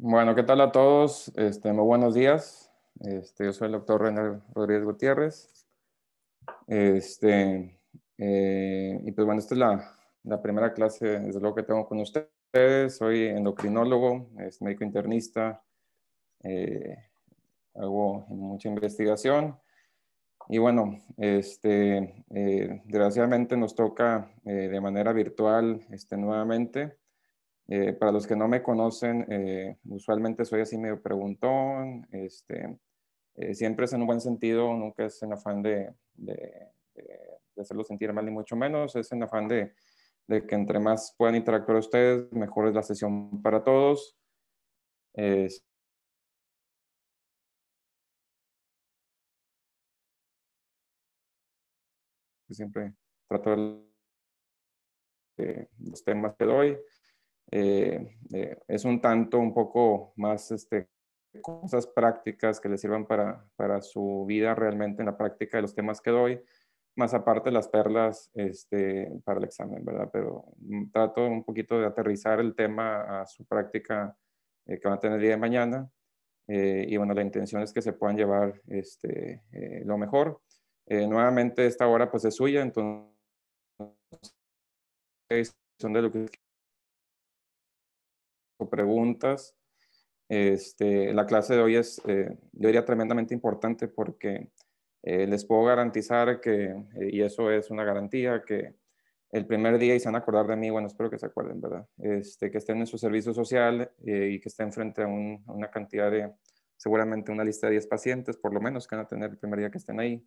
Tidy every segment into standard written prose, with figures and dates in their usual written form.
Bueno, ¿qué tal a todos? Muy buenos días. Yo soy el doctor René Rodríguez Gutiérrez. Y pues bueno, esta es la primera clase, desde luego, que tengo con ustedes. Soy endocrinólogo, médico internista, eh, hago mucha investigación. Y bueno, desgraciadamente nos toca de manera virtual nuevamente. Para los que no me conocen, usualmente soy así medio preguntón, siempre es en un buen sentido, nunca es en afán de hacerlo sentir mal, ni mucho menos, es en afán de que entre más puedan interactuar ustedes, mejor es la sesión para todos. Es- Siempre trato de los temas que doy. Es un poco más cosas prácticas que les sirvan para su vida realmente en la práctica de los temas que doy, más aparte las perlas para el examen, ¿verdad? Pero trato un poquito de aterrizar el tema a su práctica que van a tener el día de mañana. Y bueno, la intención es que se puedan llevar lo mejor. Nuevamente esta hora pues es suya, entonces son de lo que preguntas. La clase de hoy es, yo diría, tremendamente importante porque les puedo garantizar y eso es una garantía, que el primer día, y se van a acordar de mí, bueno, espero que se acuerden, ¿verdad? Que estén en su servicio social y que estén frente a una cantidad seguramente una lista de 10 pacientes, por lo menos, que van a tener el primer día que estén ahí.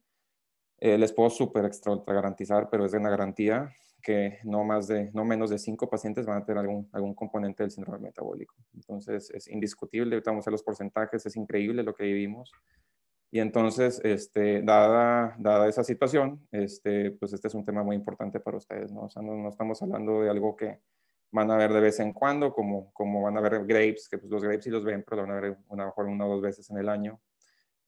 Les puedo súper extra ultra garantizar, pero es de una garantía que no menos de 5 pacientes van a tener algún componente del síndrome metabólico. Entonces es indiscutible, ahorita vamos a ver los porcentajes, es increíble lo que vivimos. Y entonces, dada esa situación, pues este es un tema muy importante para ustedes, ¿no? O sea, no estamos hablando de algo que van a ver de vez en cuando, como van a ver grapes, que pues los grapes sí los ven, pero lo van a ver a lo mejor una o dos veces en el año.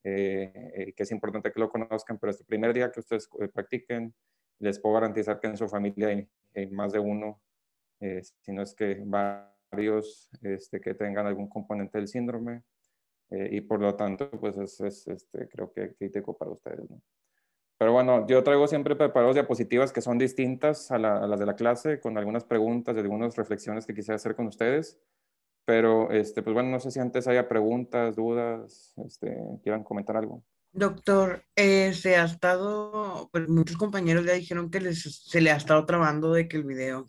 Que es importante que lo conozcan, pero este primer día que ustedes practiquen, les puedo garantizar que en su familia hay más de uno, si no es que varios, que tengan algún componente del síndrome, y por lo tanto, pues creo que crítico para ustedes, ¿no? Pero bueno, yo traigo siempre preparados diapositivas que son distintas a las de la clase, con algunas preguntas y algunas reflexiones que quisiera hacer con ustedes. Pero, pues bueno, no sé si antes haya preguntas, dudas, quieran comentar algo. Doctor, se ha estado, pues muchos compañeros ya dijeron que se le ha estado trabando de que el video,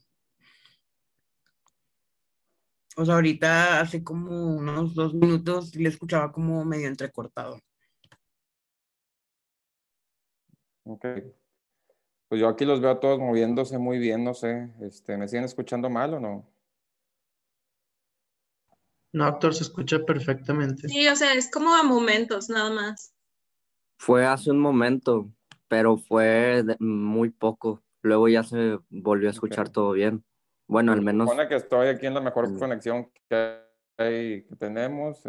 o sea, ahorita hace como unos 2 minutos le escuchaba como medio entrecortado. Ok. Pues yo aquí los veo a todos moviéndose muy bien, no sé, ¿me siguen escuchando mal o no? No, doctor, se escucha perfectamente. Sí, o sea, es como a momentos nada más. Fue hace un momento, pero fue muy poco. Luego ya se volvió a escuchar Ok. todo bien. Bueno, Pues al se menos supone que estoy aquí en la mejor en- conexión que tenemos,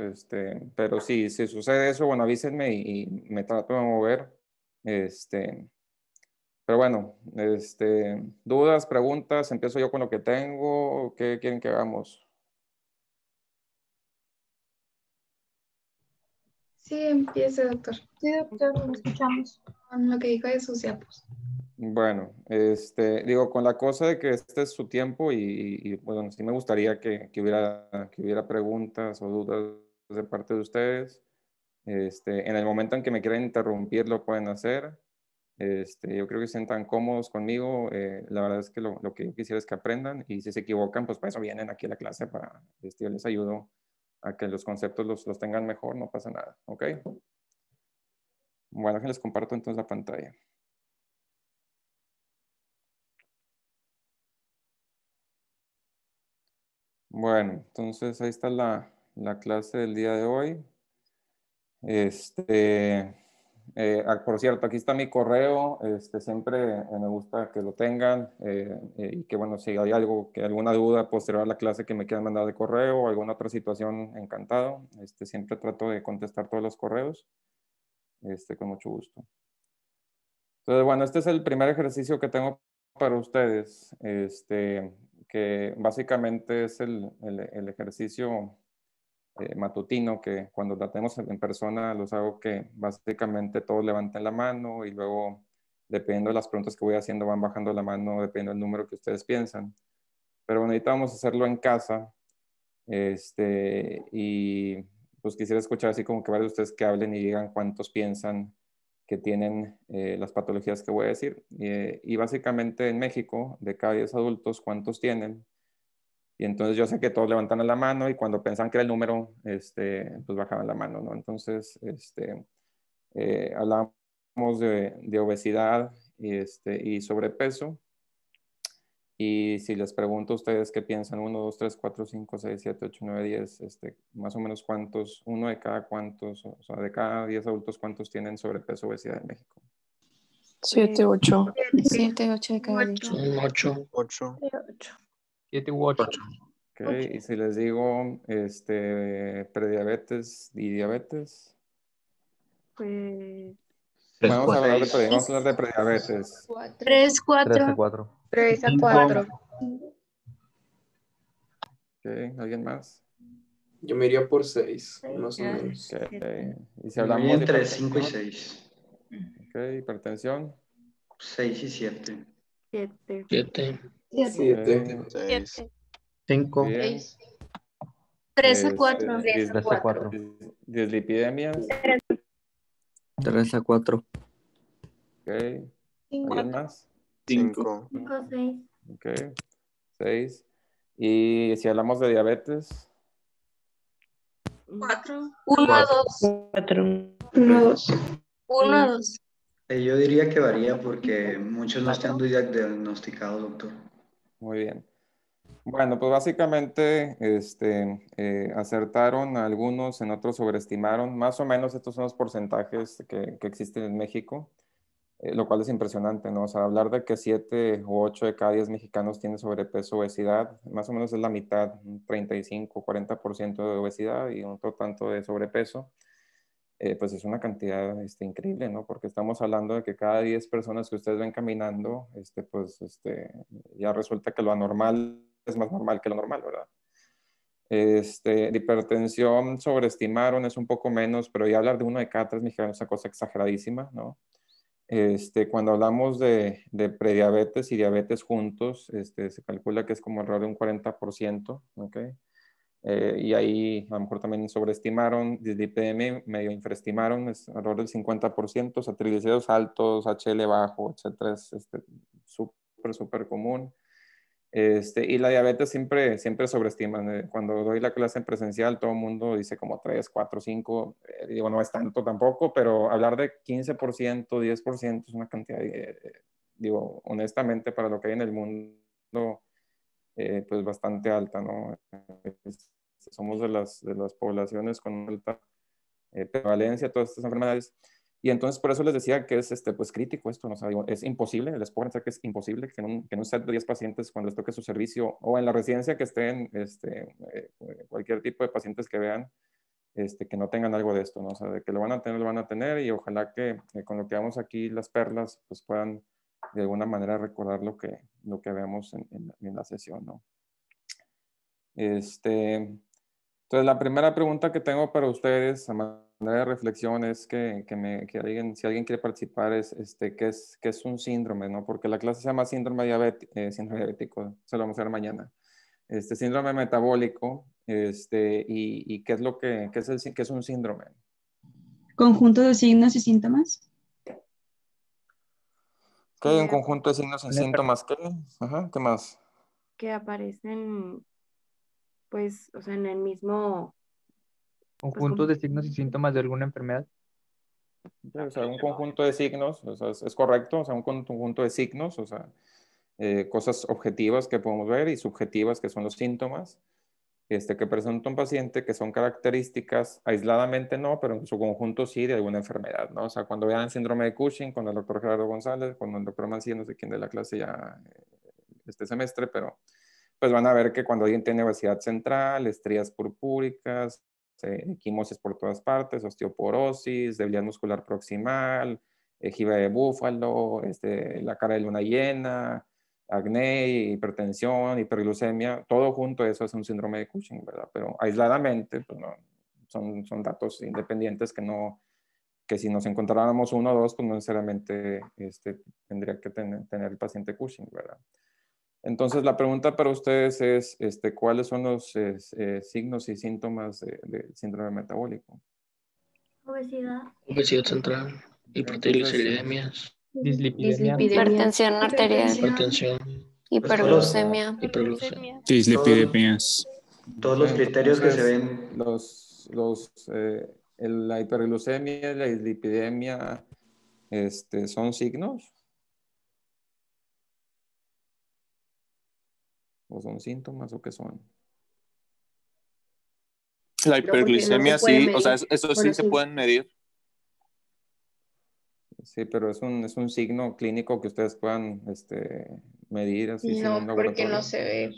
pero sí, si sucede eso, bueno, avísenme y me trato de mover. Este, pero bueno, dudas, preguntas, empiezo yo con lo que tengo, ¿qué quieren que hagamos? Sí, empiece, doctor. Sí, doctor, lo escuchamos. Con lo que dijo de sus diapos. Bueno, digo, con la cosa de que este es su tiempo bueno, sí me gustaría que hubiera preguntas o dudas de parte de ustedes. En el momento en que me quieran interrumpir, lo pueden hacer. Yo creo que se sientan cómodos conmigo. La verdad es que lo que yo quisiera es que aprendan, y si se equivocan, pues para eso vienen aquí a la clase, yo les ayudo a que los conceptos los tengan mejor, no pasa nada, ¿ok? Bueno, que les comparto entonces la pantalla. Bueno, entonces ahí está la clase del día de hoy. Por cierto, aquí está mi correo. Siempre me gusta que lo tengan, y que bueno, si hay alguna duda posterior a la clase que me quieran mandar de correo o alguna otra situación, encantado. Siempre trato de contestar todos los correos, con mucho gusto. Entonces, bueno, este es el primer ejercicio que tengo para ustedes, que básicamente es el ejercicio matutino, que cuando la tenemos en persona los hago que básicamente todos levanten la mano y luego, dependiendo de las preguntas que voy haciendo, van bajando la mano dependiendo del número que ustedes piensan. Pero bueno, ahorita vamos a hacerlo en casa. Y pues quisiera escuchar así como que varios de ustedes que hablen y digan cuántos piensan que tienen las patologías que voy a decir. Y básicamente en México, de cada 10 adultos, ¿cuántos tienen? Y entonces yo sé que todos levantan la mano y cuando pensaban que era el número, pues bajaban la mano, ¿no? Entonces, hablamos de obesidad y sobrepeso. Y si les pregunto a ustedes qué piensan, 1, 2, 3, 4, 5, 6, 7, 8, 9, 10, más o menos cuántos, uno de cada cuántos, o sea, de cada 10 adultos, ¿cuántos tienen sobrepeso o obesidad en México? 7, 8. 7, 8 de cada 10. 8. 8. 7 u 8. Ok, y si les digo prediabetes y diabetes. Pues Vamos a hablar de, Seis. vamos a hablar de prediabetes. 3, 3 a 4. 4. 3 a 4. Ok, ¿alguien más? Yo me iría por 6, más o menos. Ok, y si Yo me hablamos iría de entre 5 y hipertensión, 6. ok, hipertensión, 6 y 7. 7. 7. 7. ok, 6. 5. bien. 3 a 4. 3 a 4. Dislipidemias, 3 a 4. ok, ¿alguien más? 5. 5, 6. Ok, 6. Y si hablamos de diabetes, 4. 1 a 2. 4. 1, 2. 1 a 2. Yo diría que varía porque muchos no están diagnosticados, doctor. muy bien. Bueno, pues básicamente acertaron algunos, en otros sobreestimaron. Más o menos estos son los porcentajes que existen en México, lo cual es impresionante, ¿no? O sea, hablar de que 7 u 8 de cada 10 mexicanos tienen sobrepeso o obesidad, más o menos es la mitad, un 35, 40% de obesidad y otro tanto de sobrepeso. Pues es una cantidad increíble, ¿no? Porque estamos hablando de que cada 10 personas que ustedes ven caminando, ya resulta que lo anormal es más normal que lo normal, ¿verdad? De hipertensión sobreestimaron, es un poco menos, pero ya hablar de 1 de cada 3 mexicanos es una cosa exageradísima, ¿no? Cuando hablamos de prediabetes y diabetes juntos, se calcula que es como alrededor de un 40%, ¿ok? Y ahí a lo mejor también sobreestimaron, dislipidemia medio infraestimaron, es alrededor del 50%, o sea, triglicéridos altos, HL bajo, etcétera, es súper común. Y la diabetes siempre sobreestiman. Cuando doy la clase en presencial, todo el mundo dice como 3, 4, 5. Digo, no es tanto tampoco, pero hablar de 15%, 10% es una cantidad, digo, honestamente, para lo que hay en el mundo, pues bastante alta, ¿no? Somos de las poblaciones con alta prevalencia de todas estas enfermedades. Y entonces por eso les decía que es pues crítico esto, ¿no? O sea, digo, es imposible, les puedo pensar que es imposible que en un set de 10 pacientes cuando les toque su servicio o en la residencia que estén, cualquier tipo de pacientes que vean, que no tengan algo de esto, ¿no? O sea, de que lo van a tener y ojalá que con lo que vemos aquí, las perlas, pues puedan de alguna manera recordar lo que vemos en la sesión, ¿no? Entonces, la primera pregunta que tengo para ustedes, a manera de reflexión, es que alguien, si alguien quiere participar, es ¿qué es un síndrome, ¿no? Porque la clase se llama síndrome diabético, se lo vamos a ver mañana. Síndrome metabólico, y qué es un síndrome. Conjunto de signos y síntomas. ¿Qué hay un conjunto de signos y síntomas? ¿Qué? Ajá, ¿qué más? Que aparecen, pues, o sea, en el mismo. Conjuntos de signos y síntomas de alguna enfermedad. O sea, un conjunto de signos, o sea, es correcto, o sea, un conjunto de signos, o sea, cosas objetivas que podemos ver y subjetivas que son los síntomas, que presenta un paciente que son características aisladamente no, pero en su conjunto sí de alguna enfermedad, ¿no? O sea, cuando vean síndrome de Cushing con el doctor Gerardo González, con el doctor Mancilla, no sé quién de la clase ya este semestre, pero pues van a ver que cuando alguien tiene obesidad central, estrías purpúricas, equimosis por todas partes, osteoporosis, debilidad muscular proximal, jiba de búfalo, la cara de luna llena, acné, hipertensión, hiperglucemia, todo junto eso es un síndrome de Cushing, ¿verdad? Pero aisladamente, pues no, son datos independientes que si nos encontráramos uno o dos, pues no necesariamente tendría que tener el paciente Cushing, ¿verdad? Entonces, la pregunta para ustedes es, ¿cuáles son los signos y síntomas del síndrome metabólico? Obesidad. Obesidad central, hipertrigliceridemias, Dislipidemia, Hipertensión arterial. hipertensión, Hiperglucemia. hiperglucemia. Dislipidemias. Todos los criterios que se Entonces, ven. La hiperglucemia y la dislipidemia son signos o son síntomas o qué son. La hiperglicemia no se puede sí, o sea, medir. eso sí Bueno, se sí. pueden medir. Sí, pero es un signo clínico que ustedes puedan medir así sin un No, porque laboratorio. no se ve.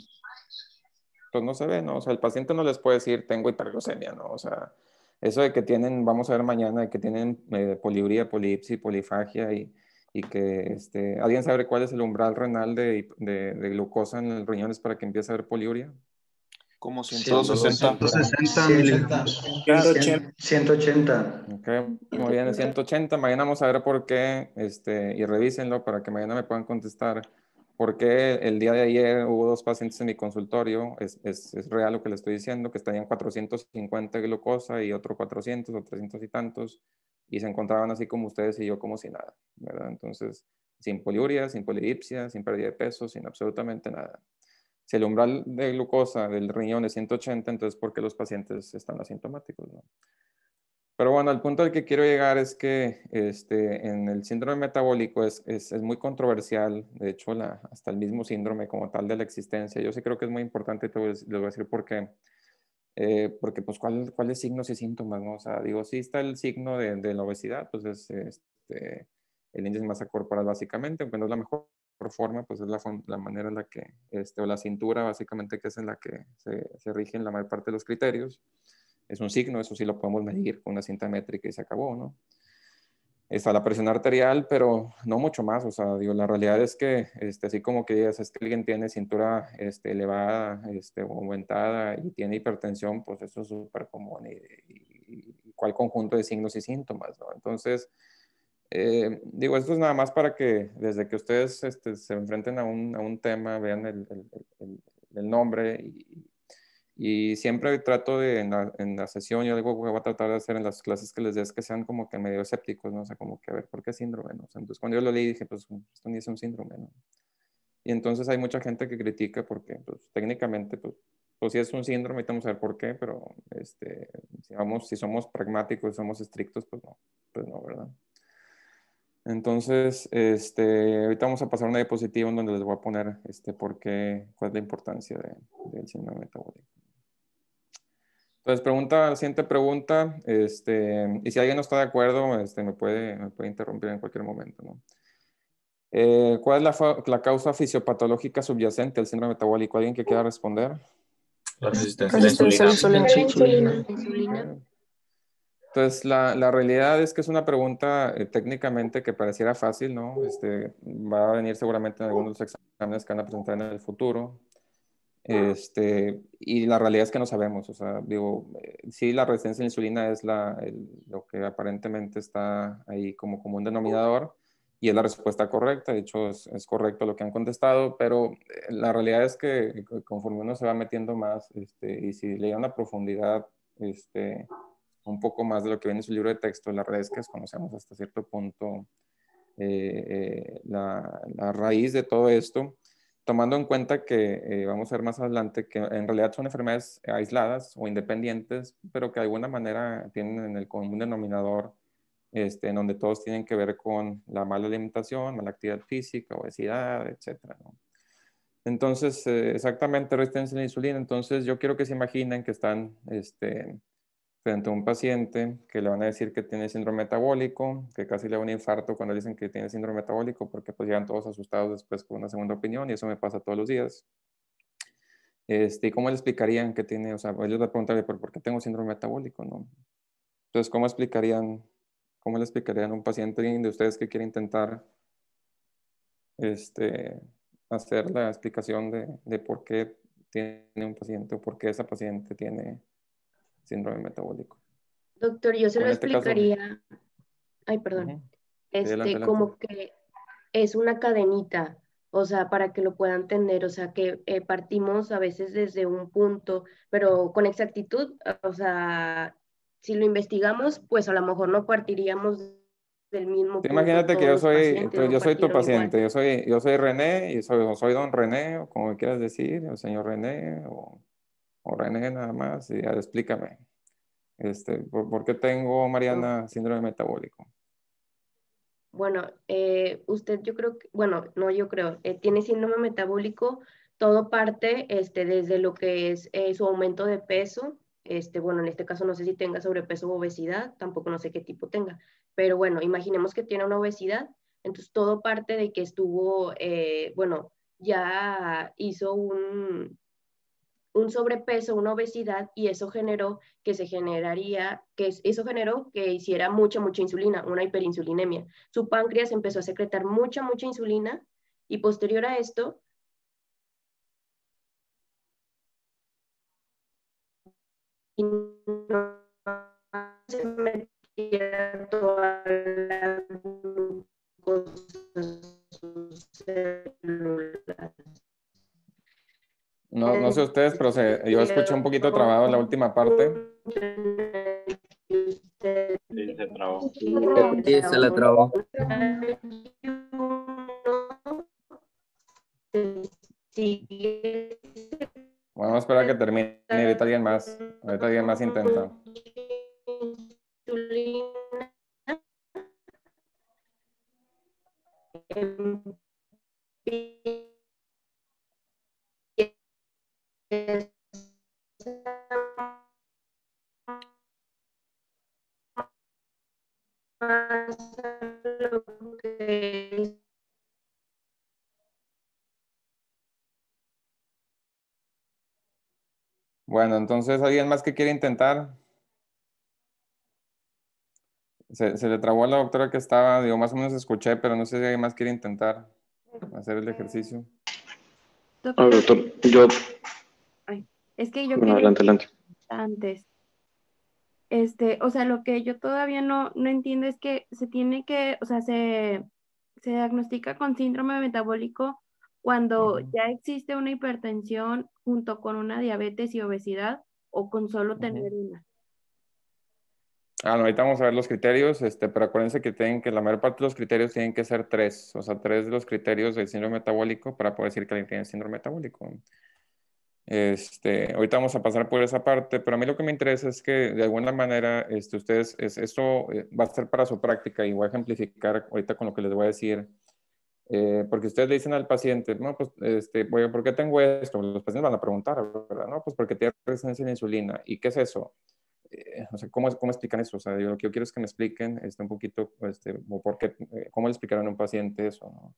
Pues no se ve, ¿no? O sea, el paciente no les puede decir, tengo hiperglucemia, ¿no? O sea, eso de que tienen, vamos a ver mañana, de que tienen poliuria, polipsia, polifagia y que ¿alguien sabe cuál es el umbral renal de glucosa en los riñones para que empiece a haber poliuria? Como 160. 160 miligramos. 180. Ok, muy bien, 180. Mañana vamos a ver por qué, y revísenlo para que mañana me puedan contestar por qué el día de ayer hubo 2 pacientes en mi consultorio. Es real lo que le estoy diciendo, que tenían 450 de glucosa y otro 400 o 300 y tantos, y se encontraban así como ustedes y yo como si nada, ¿verdad? Entonces, sin poliuria, sin polidipsia, sin pérdida de peso, sin absolutamente nada. Si el umbral de glucosa del riñón es 180, entonces ¿por qué los pacientes están asintomáticos, no? Pero bueno, el punto al que quiero llegar es que en el síndrome metabólico es muy controversial. De hecho, hasta el mismo síndrome como tal de la existencia. Yo sí creo que es muy importante y les voy a decir por qué. Porque, pues, ¿cuáles signos y síntomas, no? O sea, digo, sí está el signo de la obesidad, pues es el índice de masa corporal básicamente, aunque no es la mejor forma, pues es la manera en la que, o la cintura básicamente, que es en la que se rigen la mayor parte de los criterios. Es un signo, eso sí lo podemos medir con una cinta métrica y se acabó, ¿no? Está la presión arterial, pero no mucho más. O sea, digo, la realidad es que, así como que digas, es que alguien tiene cintura elevada, o aumentada y tiene hipertensión, pues eso es súper común. Y cuál conjunto de signos y síntomas, ¿no? Entonces, digo, esto es nada más para que desde que ustedes se enfrenten a un tema, vean el nombre y siempre trato de, en la sesión, yo digo que voy a tratar de hacer en las clases que les des que sean como que medio escépticos, ¿no? O sea, como que a ver, ¿por qué síndrome? ¿No? O sea, entonces, cuando yo lo leí, dije, pues, esto ni es un síndrome, ¿no? Y entonces hay mucha gente que critica porque, pues, técnicamente, pues sí es un síndrome y vamos a ver por qué, pero, si somos pragmáticos, somos estrictos, pues no, ¿verdad? Entonces, ahorita vamos a pasar una diapositiva en donde les voy a poner, cuál es la importancia del síndrome metabólico. Entonces, la siguiente pregunta, y si alguien no está de acuerdo, me puede interrumpir en cualquier momento, ¿no? ¿Cuál es la causa fisiopatológica subyacente al síndrome metabólico? ¿Alguien que quiera responder? La resistencia a la insulina. Entonces, la realidad es que es una pregunta técnicamente que pareciera fácil, ¿no? Va a venir seguramente en algunos de los exámenes que van a presentar en el futuro. Y la realidad es que no sabemos, o sea, digo, sí, la resistencia a la insulina es lo que aparentemente está ahí como un denominador y es la respuesta correcta. De hecho, es correcto lo que han contestado, pero la realidad es que conforme uno se va metiendo más, y si le dan a profundidad, un poco más de lo que viene en su libro de texto, la realidad es que desconocemos hasta cierto punto la raíz de todo esto, tomando en cuenta que vamos a ver más adelante que en realidad son enfermedades aisladas o independientes, pero que de alguna manera tienen en el común denominador, en donde todos tienen que ver con la mala alimentación, mala actividad física, obesidad, etcétera, ¿no? Entonces, exactamente, resistencia a la insulina. Entonces, yo quiero que se imaginen que están frente a un paciente que le van a decir que tiene síndrome metabólico, que casi le da un infarto cuando dicen que tiene síndrome metabólico, porque pues llegan todos asustados después con una segunda opinión y eso me pasa todos los días. ¿Y cómo le explicarían que tiene? O sea, ellos le preguntan, ¿por qué tengo síndrome metabólico? ¿No? Entonces, ¿cómo le explicarían a un paciente de ustedes que quiere intentar hacer la explicación de por qué tiene un paciente o por qué esa paciente tiene síndrome metabólico. Doctor, yo se O lo en este caso, explicaría, ay, perdón, ujú. Sí, adelante, adelante. como que es una cadenita, o sea, para que lo puedan entender, o sea, que partimos a veces desde un punto, pero con exactitud, o sea, si lo investigamos, pues a lo mejor no partiríamos del mismo Tú punto imagínate que todos los pacientes, no yo soy tu partieron igual. paciente, yo soy René, y soy don René, o como quieras decir, o señor René, o René nada más, y ya explícame, ¿por qué tengo, Mariana, síndrome metabólico? Bueno, usted yo creo que, bueno, no yo creo, tiene síndrome metabólico, todo parte desde lo que es su aumento de peso, bueno, en este caso no sé si tenga sobrepeso o obesidad, tampoco no sé qué tipo tenga, pero bueno, imaginemos que tiene una obesidad, entonces todo parte de que estuvo, bueno, ya hizo un sobrepeso, una obesidad, y eso generó que se generaría, eso generó que hiciera mucha insulina, una hiperinsulinemia. Su páncreas empezó a secretar mucha insulina y posterior a esto, y no se metía toda la glucosa a sus células. No sé ustedes, pero yo escuché un poquito trabado la última parte. Sí, se trabó. Sí, se le trabó. Bueno, vamos a esperar a que termine, ahorita alguien más intenta. Bueno, entonces, ¿alguien más que quiere intentar? Se le trabó a la doctora que estaba, digo, más o menos escuché, pero no sé si alguien más quiere intentar hacer el ejercicio. Doctor, yo... Ay, es que yo Bueno, quería adelante. antes. O sea, lo que yo todavía no entiendo es que se tiene que, o sea, se diagnostica con síndrome metabólico cuando ya existe una hipertensión junto con una diabetes y obesidad o con solo tener una. No, ahorita vamos a ver los criterios, pero acuérdense que la mayor parte de los criterios tienen que ser 3, o sea, 3 de los criterios del síndrome metabólico para poder decir que alguien tiene síndrome metabólico. Ahorita vamos a pasar por esa parte, pero a mí lo que me interesa es que de alguna manera ustedes, esto va a ser para su práctica y voy a ejemplificar ahorita con lo que les voy a decir. Porque ustedes le dicen al paciente, no, pues, ¿por qué tengo esto? Los pacientes van a preguntar, ¿verdad? No, pues porque tiene resistencia a la insulina. ¿Y qué es eso? O sea, ¿cómo explican eso? O sea, yo lo que yo quiero es que me expliquen un poquito, o por qué, cómo le explicaron a un paciente eso, ¿no?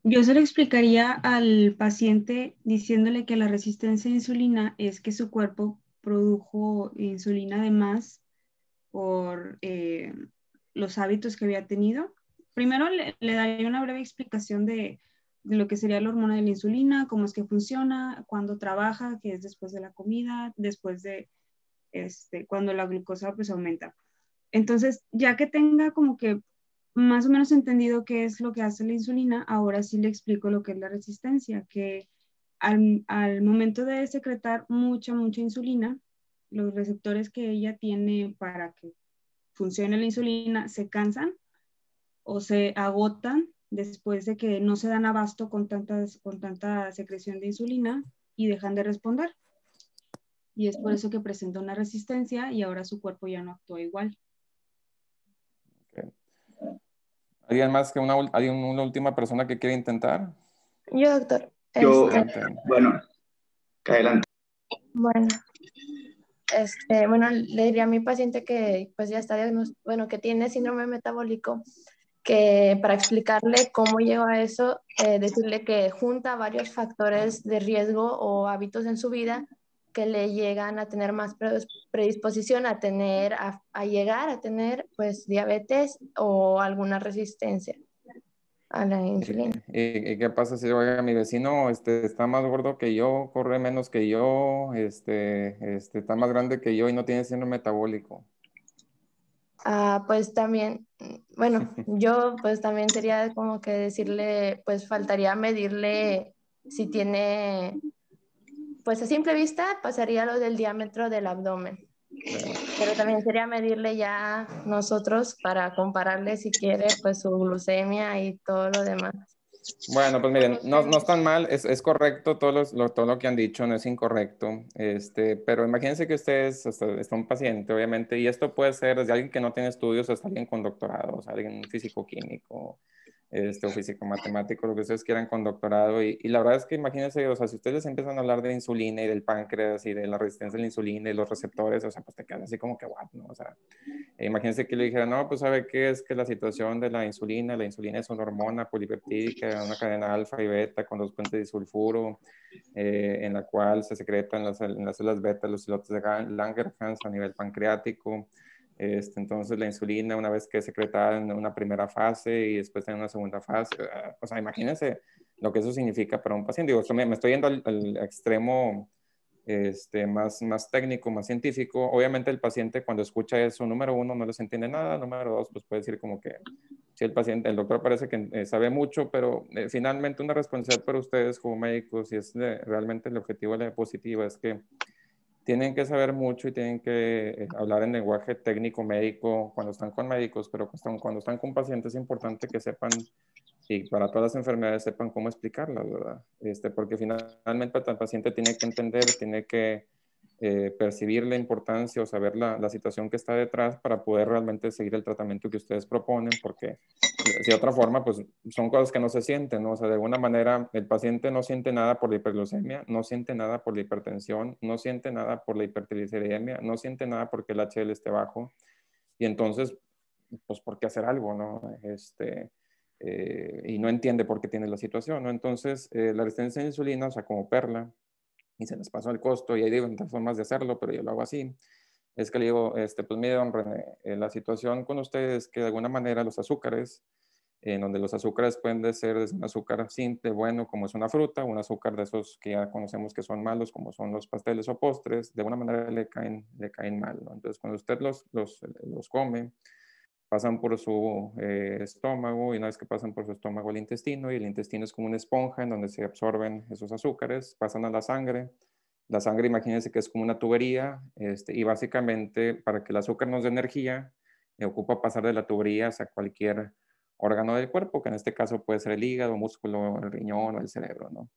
Yo se lo explicaría al paciente diciéndole que la resistencia a insulina es que su cuerpo produjo insulina de más por los hábitos que había tenido. Primero le daría una breve explicación de lo que sería la hormona de la insulina, cómo es que funciona, cuándo trabaja, que es después de la comida, después de cuando la glucosa pues aumenta. Entonces, ya que tenga como que más o menos entendido qué es lo que hace la insulina, ahora sí le explico lo que es la resistencia, que al momento de secretar mucha insulina, los receptores que ella tiene para que funcione la insulina se cansan o se agotan después de que no se dan abasto con tanta secreción de insulina y dejan de responder. Y es por eso que presenta una resistencia y ahora su cuerpo ya no actúa igual. Okay. ¿Alguien más que una última persona que quiere intentar? Yo, doctor. Bueno, adelante. Bueno, le diría a mi paciente que pues ya está diagnosticado, que tiene síndrome metabólico, que para explicarle cómo llegó a eso, decirle que junta varios factores de riesgo o hábitos en su vida que le llegan a tener más predisposición a tener, a llegar a tener pues diabetes o alguna resistencia a la insulina. ¿Y qué pasa si, oiga, mi vecino está más gordo que yo, corre menos que yo, está más grande que yo y no tiene síndrome metabólico? Pues también, bueno, yo pues también sería como que decirle, pues faltaría medirle si tiene, pues a simple vista pasaría lo del diámetro del abdomen. Pero también sería medirle ya nosotros para compararle si quiere pues su glucemia y todo lo demás. Bueno, pues miren, no es tan mal, es correcto todo lo que han dicho, no es incorrecto, pero imagínense que ustedes, está un paciente, obviamente, y esto puede ser desde alguien que no tiene estudios hasta alguien con doctorado, o sea, alguien físico-químico, o físico-matemático, lo que ustedes quieran con doctorado, y la verdad es que imagínense, o sea, si ustedes empiezan a hablar de insulina y del páncreas y de la resistencia a la insulina y los receptores, o sea, pues te quedan así como que, what, ¿no? O sea, imagínense que le dijera, no, pues sabe qué es que la situación de la insulina es una hormona polipeptídica, una cadena alfa y beta con 2 puentes de sulfuro, en la cual se secretan en las células beta los islotes de Langerhans a nivel pancreático. Entonces la insulina, una vez que es secretada en una primera fase y después en una segunda fase, o sea, imagínense lo que eso significa para un paciente. Digo, me estoy yendo al extremo más técnico, más científico. Obviamente el paciente cuando escucha eso, número uno, no les entiende nada, número dos, pues puede decir como que si el doctor parece que sabe mucho, pero finalmente una responsabilidad para ustedes como médicos, y es realmente el objetivo de la diapositiva, es que tienen que saber mucho y tienen que hablar en lenguaje técnico médico cuando están con médicos, pero cuando están con pacientes es importante que sepan, y para todas las enfermedades sepan cómo explicarlas, ¿verdad? Porque finalmente el paciente tiene que entender, tiene que percibir la importancia o saber la situación que está detrás para poder realmente seguir el tratamiento que ustedes proponen, porque de otra forma, pues son cosas que no se sienten, ¿no? O sea, de alguna manera el paciente no siente nada por la hiperglucemia, no siente nada por la hipertensión, no siente nada por la hipertrigliceridemia, no siente nada porque el HDL esté bajo, y entonces, pues, ¿por qué hacer algo, no? Y no entiende por qué tiene la situación, ¿no? Entonces, la resistencia a la insulina, o sea, como perla, y se les pasó el costo, y hay diferentes formas de hacerlo, pero yo lo hago así. Es que le digo, pues mire, don René, la situación con ustedes es que de alguna manera los azúcares, en donde los azúcares pueden ser desde un azúcar simple, bueno, como es una fruta, un azúcar de esos que ya conocemos que son malos, como son los pasteles o postres, de alguna manera le caen mal, ¿no? Entonces, cuando usted los come, pasan por su estómago, y una vez que pasan por su estómago al intestino, y el intestino es como una esponja en donde se absorben esos azúcares, pasan a la sangre. La sangre, imagínense que es como una tubería, y básicamente para que el azúcar nos dé energía, ocupa pasar de la tubería hacia cualquier órgano del cuerpo, que en este caso puede ser el hígado, músculo, el riñón o el cerebro, ¿no?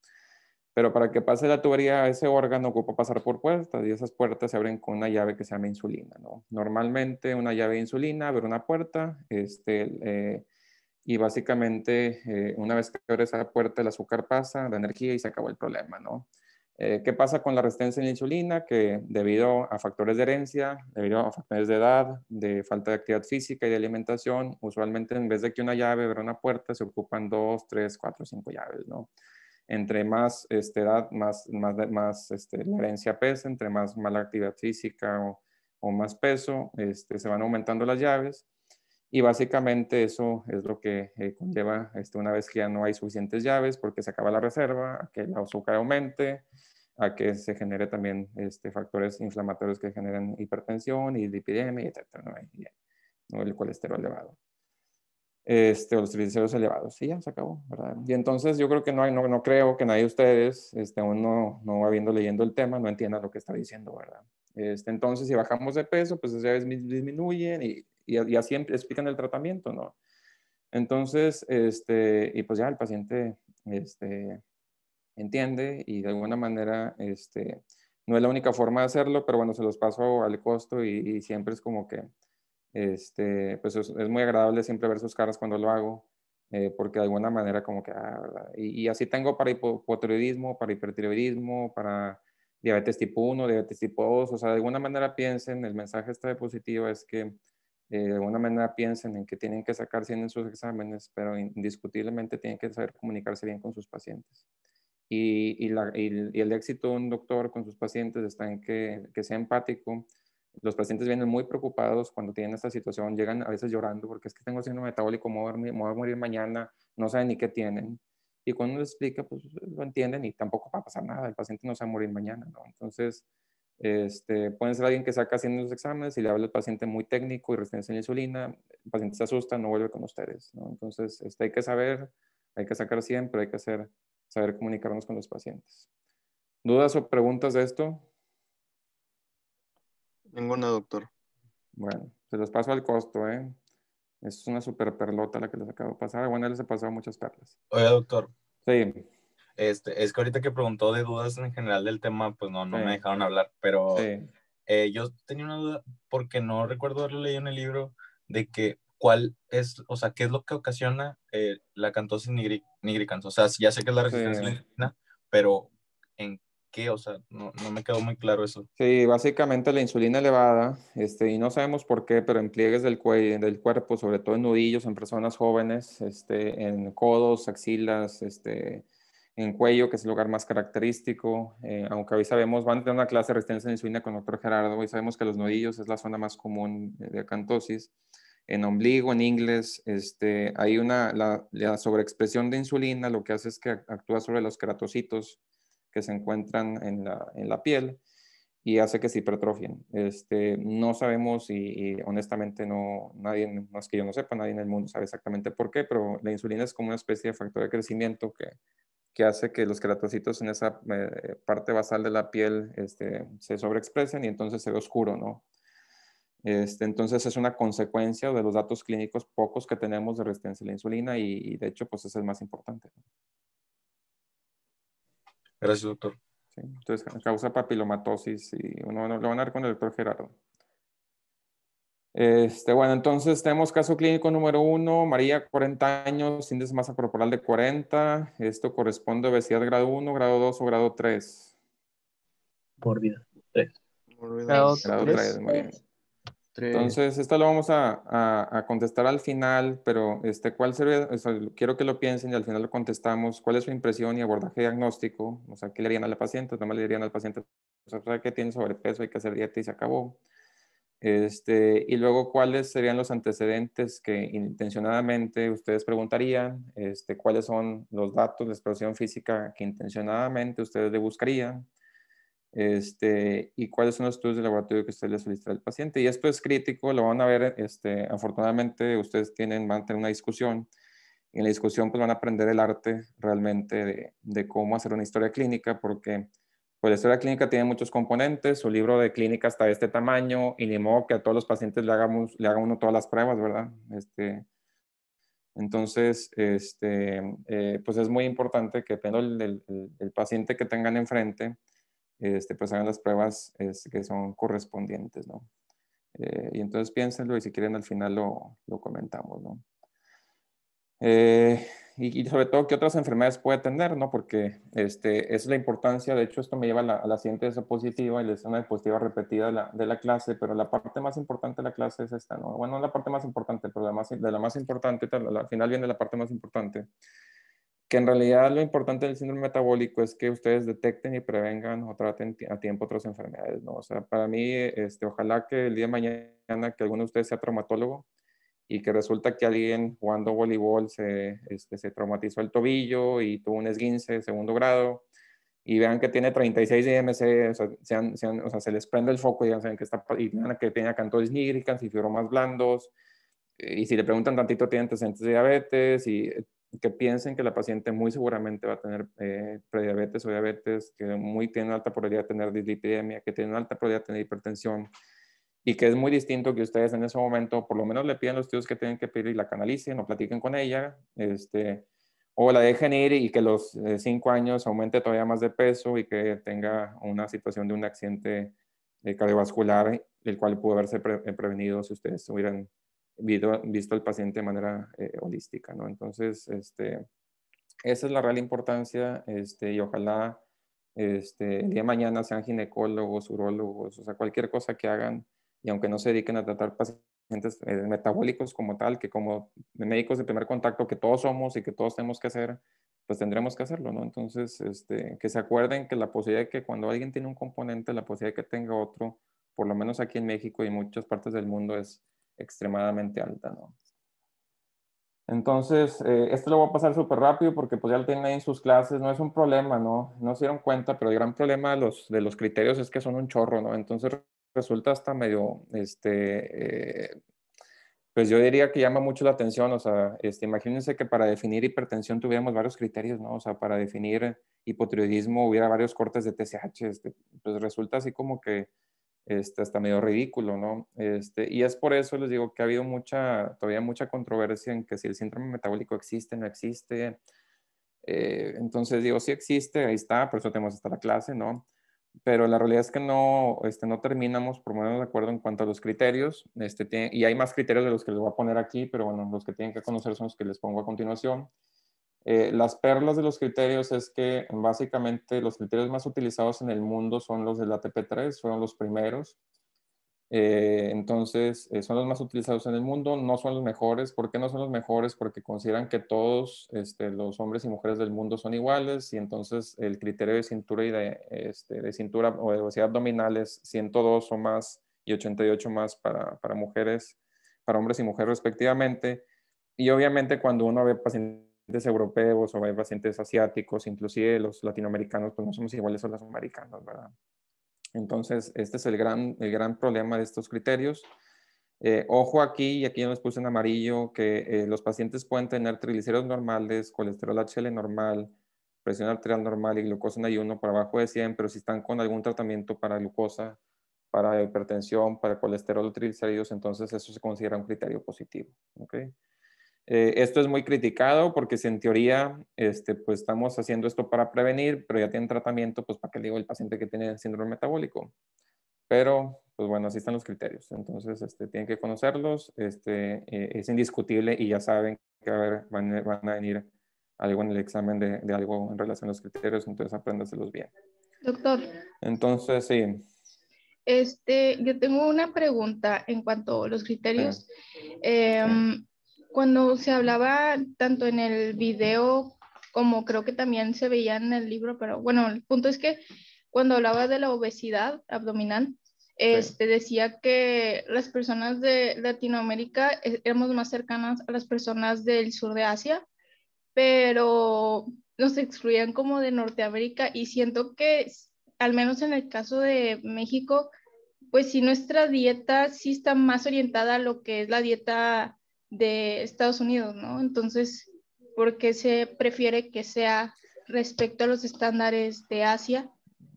Pero para que pase la tubería a ese órgano ocupa pasar por puertas, y esas puertas se abren con una llave que se llama insulina, ¿no? Normalmente una llave de insulina abre una puerta, y básicamente una vez que abre esa puerta el azúcar pasa, la energía y se acabó el problema, ¿no? ¿Qué pasa con la resistencia a la insulina? Que debido a factores de herencia, debido a factores de edad, de falta de actividad física y de alimentación, usualmente en vez de que una llave abra una puerta, se ocupan 2, 3, 4, 5 llaves, ¿no? Entre más edad, más la herencia pesa, entre más mala actividad física o más peso, se van aumentando las llaves, y básicamente eso es lo que conlleva una vez que ya no hay suficientes llaves porque se acaba la reserva, a que el azúcar aumente, a que se genere también factores inflamatorios que generan hipertensión y lipidemia, etcétera, ¿no? ¿no? El colesterol elevado. O los triglicéridos elevados. Sí, ya se acabó, ¿verdad? Y entonces yo creo que no creo que nadie de ustedes, aún no habiendo leyendo el tema, no entienda lo que está diciendo, ¿verdad? Entonces, si bajamos de peso, pues ya disminuyen, y así explican el tratamiento, ¿no? Entonces, y pues ya el paciente, entiende, y de alguna manera, no es la única forma de hacerlo, pero bueno, se los paso al costo, y siempre es como que, pues es muy agradable siempre ver sus caras cuando lo hago, porque de alguna manera como que, y así tengo para hipotiroidismo, para hipertiroidismo, para diabetes tipo 1, diabetes tipo 2, o sea, de alguna manera piensen, el mensaje esta diapositiva es que de alguna manera piensen en que tienen que sacar 100 en sus exámenes, pero indiscutiblemente tienen que saber comunicarse bien con sus pacientes. y el éxito de un doctor con sus pacientes está en que sea empático. Los pacientes vienen muy preocupados cuando tienen esta situación, llegan a veces llorando porque es que tengo síndrome metabólico, me voy a morir mañana, no saben ni qué tienen. Y cuando uno les explica, pues lo entienden y tampoco va a pasar nada, el paciente no se va a morir mañana, ¿no? Entonces, pueden ser alguien que saca haciendo los exámenes y le habla al paciente muy técnico y resistencia a la insulina, el paciente se asusta, no vuelve con ustedes, ¿no? Entonces, hay que saber, hay que sacar siempre, hay que saber comunicarnos con los pacientes. ¿Dudas o preguntas de esto? Ninguna, doctor. Bueno, se los paso al costo, ¿eh? Es una super perlota la que les acabo de pasar. Bueno, les he pasado muchas perlas. Oiga, doctor. Sí. Es que ahorita que preguntó de dudas en general del tema, pues no Sí. me dejaron hablar, pero Sí. Yo tenía una duda porque no recuerdo haberlo leído en el libro de que cuál es, o sea, qué es lo que ocasiona la acantosis nigricans. O sea, ya sé que es la resistencia a la insulina, pero ¿en qué? O sea, no me quedó muy claro eso. Sí, básicamente la insulina elevada, y no sabemos por qué, pero en pliegues del cuerpo, sobre todo en nudillos, en personas jóvenes, en codos, axilas, en cuello, que es el lugar más característico, aunque hoy sabemos, van a tener una clase de resistencia a la insulina con el doctor Gerardo, hoy sabemos que los nudillos es la zona más común de acantosis. En ombligo, en inglés, hay la sobreexpresión de insulina, lo que hace es que actúa sobre los queratocitos que se encuentran en la piel y hace que se hipertrofien. No sabemos y honestamente nadie, más que yo no sepa, nadie en el mundo sabe exactamente por qué, pero la insulina es como una especie de factor de crecimiento que hace que los queratocitos en esa parte basal de la piel se sobreexpresen y entonces se ve oscuro, ¿no? Entonces es una consecuencia de los datos clínicos pocos que tenemos de resistencia a la insulina y de hecho pues es el más importante. Gracias, doctor. Sí, entonces causa papilomatosis y uno lo van a ver con el doctor Gerardo. Bueno, entonces tenemos caso clínico número 1, María, 40 años, índice de masa corporal de 40. Esto corresponde a obesidad grado 1, grado 2 o grado 3. Mórbida. 3. Grado Grado 3, muy bien. 3. Entonces, esto lo vamos a contestar al final, pero ¿cuál sería? O sea, quiero que lo piensen y al final lo contestamos. ¿Cuál es su impresión y abordaje diagnóstico? O sea, ¿qué le dirían a la paciente? No le dirían al paciente, o sea, que tiene sobrepeso, hay que hacer dieta y se acabó. Y luego, ¿cuáles serían los antecedentes que intencionadamente ustedes preguntarían? ¿Cuáles son los datos de expresión física que intencionadamente ustedes le buscarían? Y cuáles son los estudios de laboratorio que usted le solicita al paciente. Y esto es crítico, lo van a ver, afortunadamente ustedes van a tener una discusión, y en la discusión pues van a aprender el arte realmente de cómo hacer una historia clínica, porque pues la historia clínica tiene muchos componentes, su libro de clínica está de este tamaño, y ni modo que a todos los pacientes le haga uno todas las pruebas, ¿verdad? Entonces, pues es muy importante que depende del paciente que tengan enfrente, pues hagan las pruebas que son correspondientes, ¿no? Y entonces piénsenlo y si quieren al final lo comentamos, ¿no? Y sobre todo, ¿qué otras enfermedades puede tener, no? Porque es la importancia, de hecho esto me lleva a la siguiente diapositiva, y es una diapositiva repetida de la clase, pero la parte más importante de la clase es esta, ¿no? Bueno, no la parte más importante, pero de la más importante, al final viene la parte más importante, que en realidad lo importante del síndrome metabólico es que ustedes detecten y prevengan o traten a tiempo otras enfermedades, ¿no? O sea, para mí, ojalá que el día de mañana que alguno de ustedes sea traumatólogo y que resulta que alguien jugando voleibol se traumatizó el tobillo y tuvo un esguince de segundo grado y vean que tiene 36 de IMC, o sea, se les prende el foco y digan que vean que tiene acantosis nigricans y fibromas blandos, y si le preguntan tantito tiene antecedentes de diabetes, y que piensen que la paciente muy seguramente va a tener prediabetes o diabetes, que tiene una alta probabilidad de tener dislipidemia, que tiene una alta probabilidad de tener hipertensión, y que es muy distinto que ustedes en ese momento por lo menos le pidan los estudios que tienen que pedir y la canalicen o platiquen con ella, o la dejen ir y que los 5 años aumente todavía más de peso y que tenga una situación de un accidente cardiovascular, el cual pudo haberse prevenido si ustedes hubieran visto al paciente de manera holística, ¿no? Entonces, esa es la real importancia, y ojalá el día de mañana sean ginecólogos, urólogos, o sea, cualquier cosa que hagan, y aunque no se dediquen a tratar pacientes metabólicos como tal, que como médicos de primer contacto que todos somos y que todos tenemos que hacer, pues tendremos que hacerlo, ¿no? Entonces, que se acuerden que la posibilidad de que cuando alguien tiene un componente, la posibilidad de que tenga otro, por lo menos aquí en México y en muchas partes del mundo, es extremadamente alta, ¿no? Entonces, esto lo voy a pasar súper rápido porque pues ya lo tienen ahí en sus clases, no es un problema, ¿no? No se dieron cuenta, pero el gran problema de los criterios es que son un chorro, ¿no? Entonces resulta hasta medio, pues yo diría que llama mucho la atención, o sea, imagínense que para definir hipertensión tuviéramos varios criterios, ¿no? O sea, para definir hipotiroidismo hubiera varios cortes de TSH, pues resulta así como que hasta medio ridículo, ¿no? Y es por eso les digo que ha habido todavía mucha controversia en que si el síndrome metabólico existe, no existe. Entonces digo, sí existe, ahí está, por eso tenemos hasta la clase, ¿no? Pero la realidad es que no, no terminamos por ponernos de acuerdo en cuanto a los criterios, y hay más criterios de los que les voy a poner aquí, pero bueno, los que tienen que conocer son los que les pongo a continuación. Las perlas de los criterios es que básicamente los criterios más utilizados en el mundo son los del ATP3, fueron los primeros. Entonces, son los más utilizados en el mundo, no son los mejores. ¿Por qué no son los mejores? Porque consideran que todos los hombres y mujeres del mundo son iguales y entonces el criterio de cintura y de cintura o de obesidad abdominal es 102 o más y 88 más para mujeres, para hombres y mujeres respectivamente. Y obviamente cuando uno ve pacientes europeos o ve pacientes asiáticos, inclusive los latinoamericanos, pues no somos iguales a los americanos, ¿verdad? Entonces, este es el gran problema de estos criterios. Ojo aquí, y aquí yo les puse en amarillo, que los pacientes pueden tener triglicéridos normales, colesterol HDL normal, presión arterial normal y glucosa en ayuno por abajo de 100, pero si están con algún tratamiento para glucosa, para hipertensión, para colesterol o triglicéridos, entonces eso se considera un criterio positivo. ¿Okay? Esto es muy criticado porque si en teoría pues estamos haciendo esto para prevenir, pero ya tienen tratamiento, pues para qué le digo el paciente que tiene síndrome metabólico. Pero, pues bueno, así están los criterios. Entonces, tienen que conocerlos. Es indiscutible y ya saben que van a venir algo en el examen de algo en relación a los criterios, entonces apréndaselos bien. Doctor. Entonces, sí. Yo tengo una pregunta en cuanto a los criterios. Sí. Cuando se hablaba tanto en el video como creo que también se veía en el libro, pero bueno, el punto es que cuando hablaba de la obesidad abdominal, decía que las personas de Latinoamérica éramos más cercanas a las personas del sur de Asia, pero nos excluían como de Norteamérica y siento que, al menos en el caso de México, pues sí, nuestra dieta sí está más orientada a lo que es la dieta de Estados Unidos, ¿no? Entonces, ¿por qué se prefiere que sea respecto a los estándares de Asia,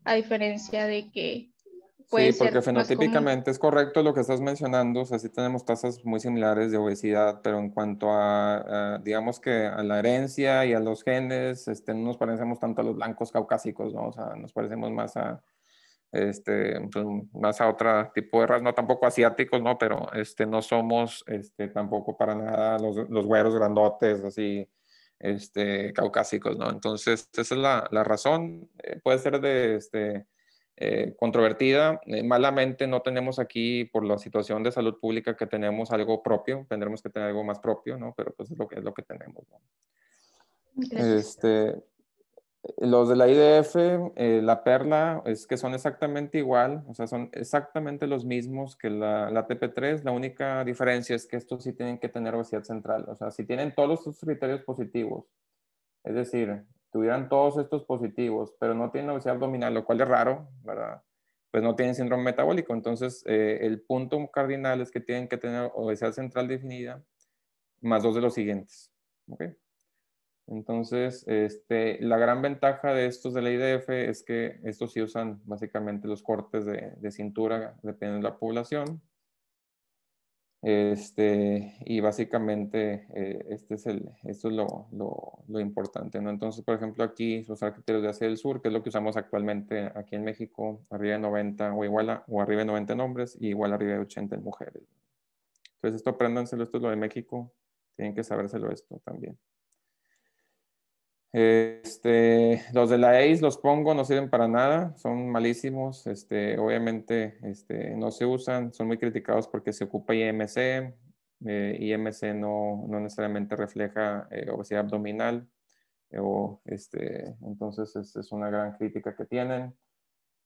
a diferencia de que puede Sí, porque ser más común? fenotípicamente es correcto lo que estás mencionando, o sea, sí tenemos tasas muy similares de obesidad, pero en cuanto digamos que a la herencia y a los genes, no nos parecemos tanto a los blancos caucásicos, ¿no? O sea, nos parecemos más pues, más a otro tipo de raza, no tampoco asiáticos, ¿no? Pero no somos tampoco para nada los güeros grandotes, así, caucásicos, ¿no? Entonces, esa es la razón. Puede ser controvertida. Malamente no tenemos aquí, por la situación de salud pública que tenemos, algo propio. Tendremos que tener algo más propio, ¿no? Pero pues es lo que tenemos, ¿no? Los de la IDF, la perla, es que son exactamente igual, o sea, son exactamente los mismos que la TP3. La única diferencia es que estos sí tienen que tener obesidad central, o sea, si tienen todos estos criterios positivos, es decir, tuvieran todos estos positivos, pero no tienen obesidad abdominal, lo cual es raro, ¿verdad? Pues no tienen síndrome metabólico. Entonces, el punto cardinal es que tienen que tener obesidad central definida, más dos de los siguientes, ¿ok? Entonces, la gran ventaja de estos de la IDF es que estos sí usan básicamente los cortes de cintura, dependiendo de la población. Y básicamente esto es lo importante, ¿no? Entonces, por ejemplo, aquí usar criterios de Asia del Sur, que es lo que usamos actualmente aquí en México, arriba de 90 o arriba de 90 en hombres y igual arriba de 80 en mujeres. Entonces, esto apréndanselo, esto es lo de México, tienen que sabérselo esto también. Los de la ACE los pongo, no sirven para nada, son malísimos, obviamente no se usan, son muy criticados porque se ocupa IMC, IMC no necesariamente refleja obesidad abdominal, Entonces es una gran crítica que tienen.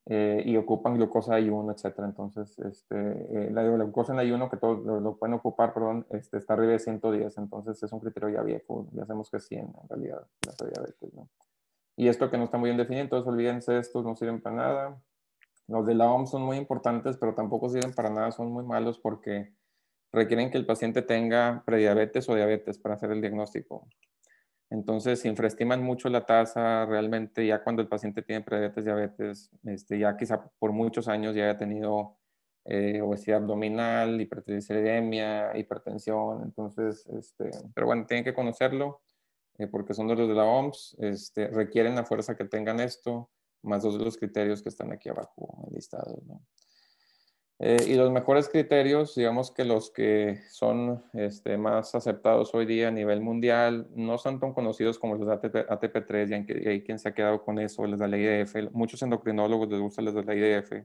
Y ocupan glucosa ayuno, etcétera. Entonces, la glucosa en ayuno, que todos lo pueden ocupar, perdón, está arriba de 110. Entonces, es un criterio ya viejo. Ya sabemos que es 100 en realidad, la diabetes, ¿no? Y esto que no está muy bien definido, entonces olvídense, estos no sirven para nada. Los de la OMS son muy importantes, pero tampoco sirven para nada, son muy malos porque requieren que el paciente tenga prediabetes o diabetes para hacer el diagnóstico. Entonces, si infraestiman mucho la tasa, realmente ya cuando el paciente tiene prediabetes, diabetes, ya quizá por muchos años ya haya tenido obesidad abdominal, hipertrigliceridemia, hipertensión. Entonces, pero bueno, tienen que conocerlo porque son de los de la OMS, requieren a fuerza que tengan esto, más dos de los criterios que están aquí abajo listados, ¿no? Y los mejores criterios, digamos que los que son más aceptados hoy día a nivel mundial, no son tan conocidos como los de ATP3, y hay quien se ha quedado con eso, les da la IDF. Muchos endocrinólogos les gusta les da la IDF,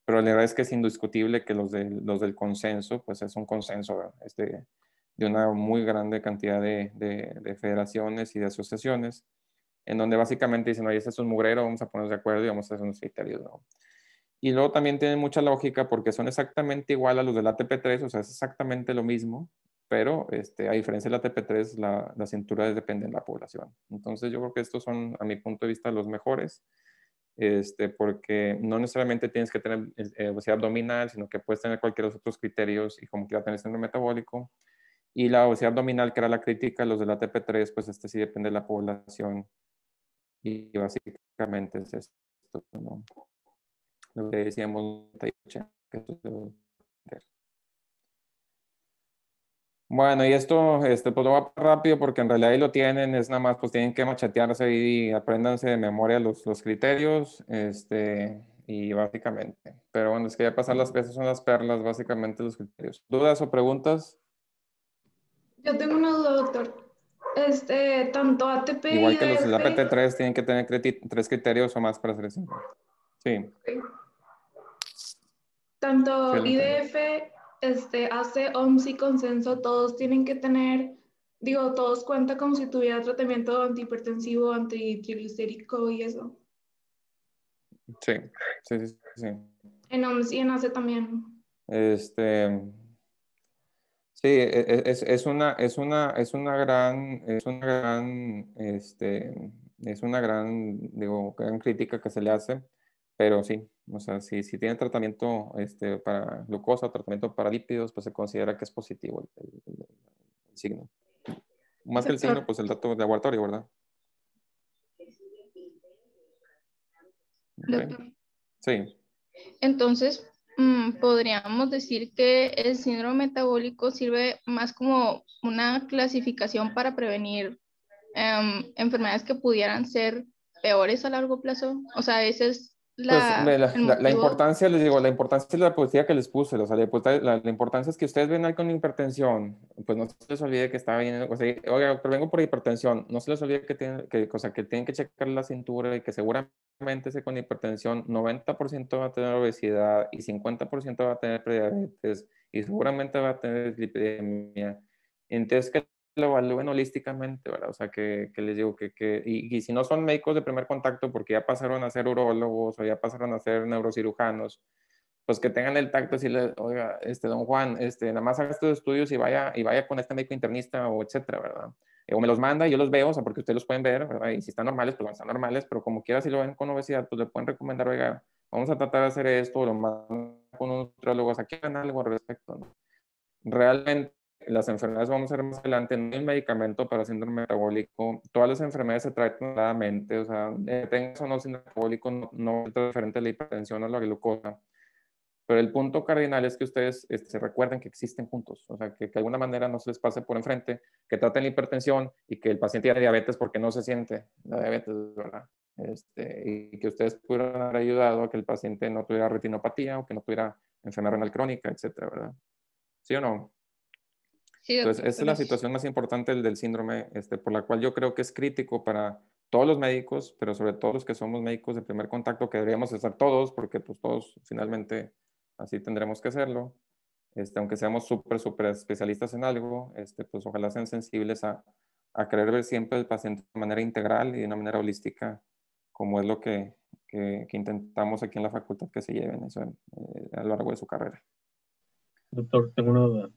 pero la verdad es que es indiscutible que los del consenso, pues es un consenso de una muy grande cantidad de federaciones y de asociaciones, en donde básicamente dicen, oye, este es un mugrero, vamos a ponernos de acuerdo y vamos a hacer unos criterios, ¿no? Y luego también tienen mucha lógica porque son exactamente igual a los del ATP3, o sea, es exactamente lo mismo, pero a diferencia del ATP3, la cintura depende de la población. Entonces yo creo que estos son, a mi punto de vista, los mejores, porque no necesariamente tienes que tener obesidad abdominal, sino que puedes tener cualquier otros criterios y como quiera tener síndrome metabólico. Y la obesidad abdominal, que era la crítica, los del ATP3, pues sí depende de la población. Y básicamente es esto, ¿no? Lo que decíamos, bueno, y esto pues lo va rápido porque en realidad ahí lo tienen, es nada más pues tienen que machetearse y apréndanse de memoria los criterios, y básicamente, pero bueno, es que ya pasar las piezas son las perlas, básicamente los criterios. ¿Dudas o preguntas? Yo tengo una duda, doctor. Tanto ATP y Igual que los del IDF. APT3 tienen que tener 3 criterios o más para hacer eso. Sí. Okay. Tanto Sí, IDF, AC, OMS y consenso, todos tienen que tener, todos cuentan como si tuviera tratamiento antihipertensivo, antitriglicérico y eso. Sí. En OMS y en AC también. Sí, es una gran, gran crítica que se le hace, pero sí, o sea, si tiene tratamiento para glucosa, tratamiento para lípidos, pues se considera que es positivo el signo. Más que el signo, pues el dato de laboratorio, ¿verdad? Doctor. Okay. Sí. Entonces, podríamos decir que el síndrome metabólico sirve más como una clasificación para prevenir enfermedades que pudieran ser peores a largo plazo. O sea, ese es el motivo. La importancia, les digo, la importancia es la poesía que les puse, o sea, la importancia es que ustedes ven ahí con hipertensión, pues no se les olvide que está bien, o sea, oiga, doctor, vengo por hipertensión, no se les olvide que tienen que checar la cintura y que seguramente ese con hipertensión 90% va a tener obesidad y 50% va a tener prediabetes y seguramente va a tener dislipidemia. Entonces, que lo evalúen holísticamente, ¿verdad? O sea, que les digo y si no son médicos de primer contacto porque ya pasaron a ser urólogos o ya pasaron a ser neurocirujanos, pues que tengan el tacto y decirle, oiga, don Juan, nada más haga estos estudios y vaya con este médico internista o etcétera, ¿verdad? O me los manda y yo los veo, o sea, porque ustedes los pueden ver, ¿verdad? Y si están normales, pues van a estar normales, pero como quiera, si lo ven con obesidad, pues le pueden recomendar, oiga, vamos a tratar de hacer esto, o lo mandan con un nutriólogo, o sea, que hagan algo al respecto, ¿no? Realmente, las enfermedades, vamos a ver más adelante, no hay un medicamento para síndrome metabólico. Todas las enfermedades se tratan claramente, o sea, tengas o no síndrome metabólico, no es diferente a la hipertensión o la glucosa. Pero el punto cardinal es que ustedes se recuerden que existen juntos, o sea, que de alguna manera no se les pase por enfrente, que traten la hipertensión y que el paciente tiene diabetes porque no se siente la diabetes, ¿verdad? Y que ustedes pudieran haber ayudado a que el paciente no tuviera retinopatía o que no tuviera enfermedad renal crónica, etcétera, ¿verdad? ¿Sí o no? Sí, entonces, esa es la situación más importante del síndrome, por la cual yo creo que es crítico para todos los médicos, pero sobre todo los que somos médicos de primer contacto, que deberíamos estar todos, porque pues todos finalmente así tendremos que hacerlo, aunque seamos súper especialistas en algo, pues ojalá sean sensibles a a querer ver siempre al paciente de manera integral y de una manera holística, como es lo que intentamos aquí en la facultad que se lleven eso a lo largo de su carrera. Doctor, tengo una duda.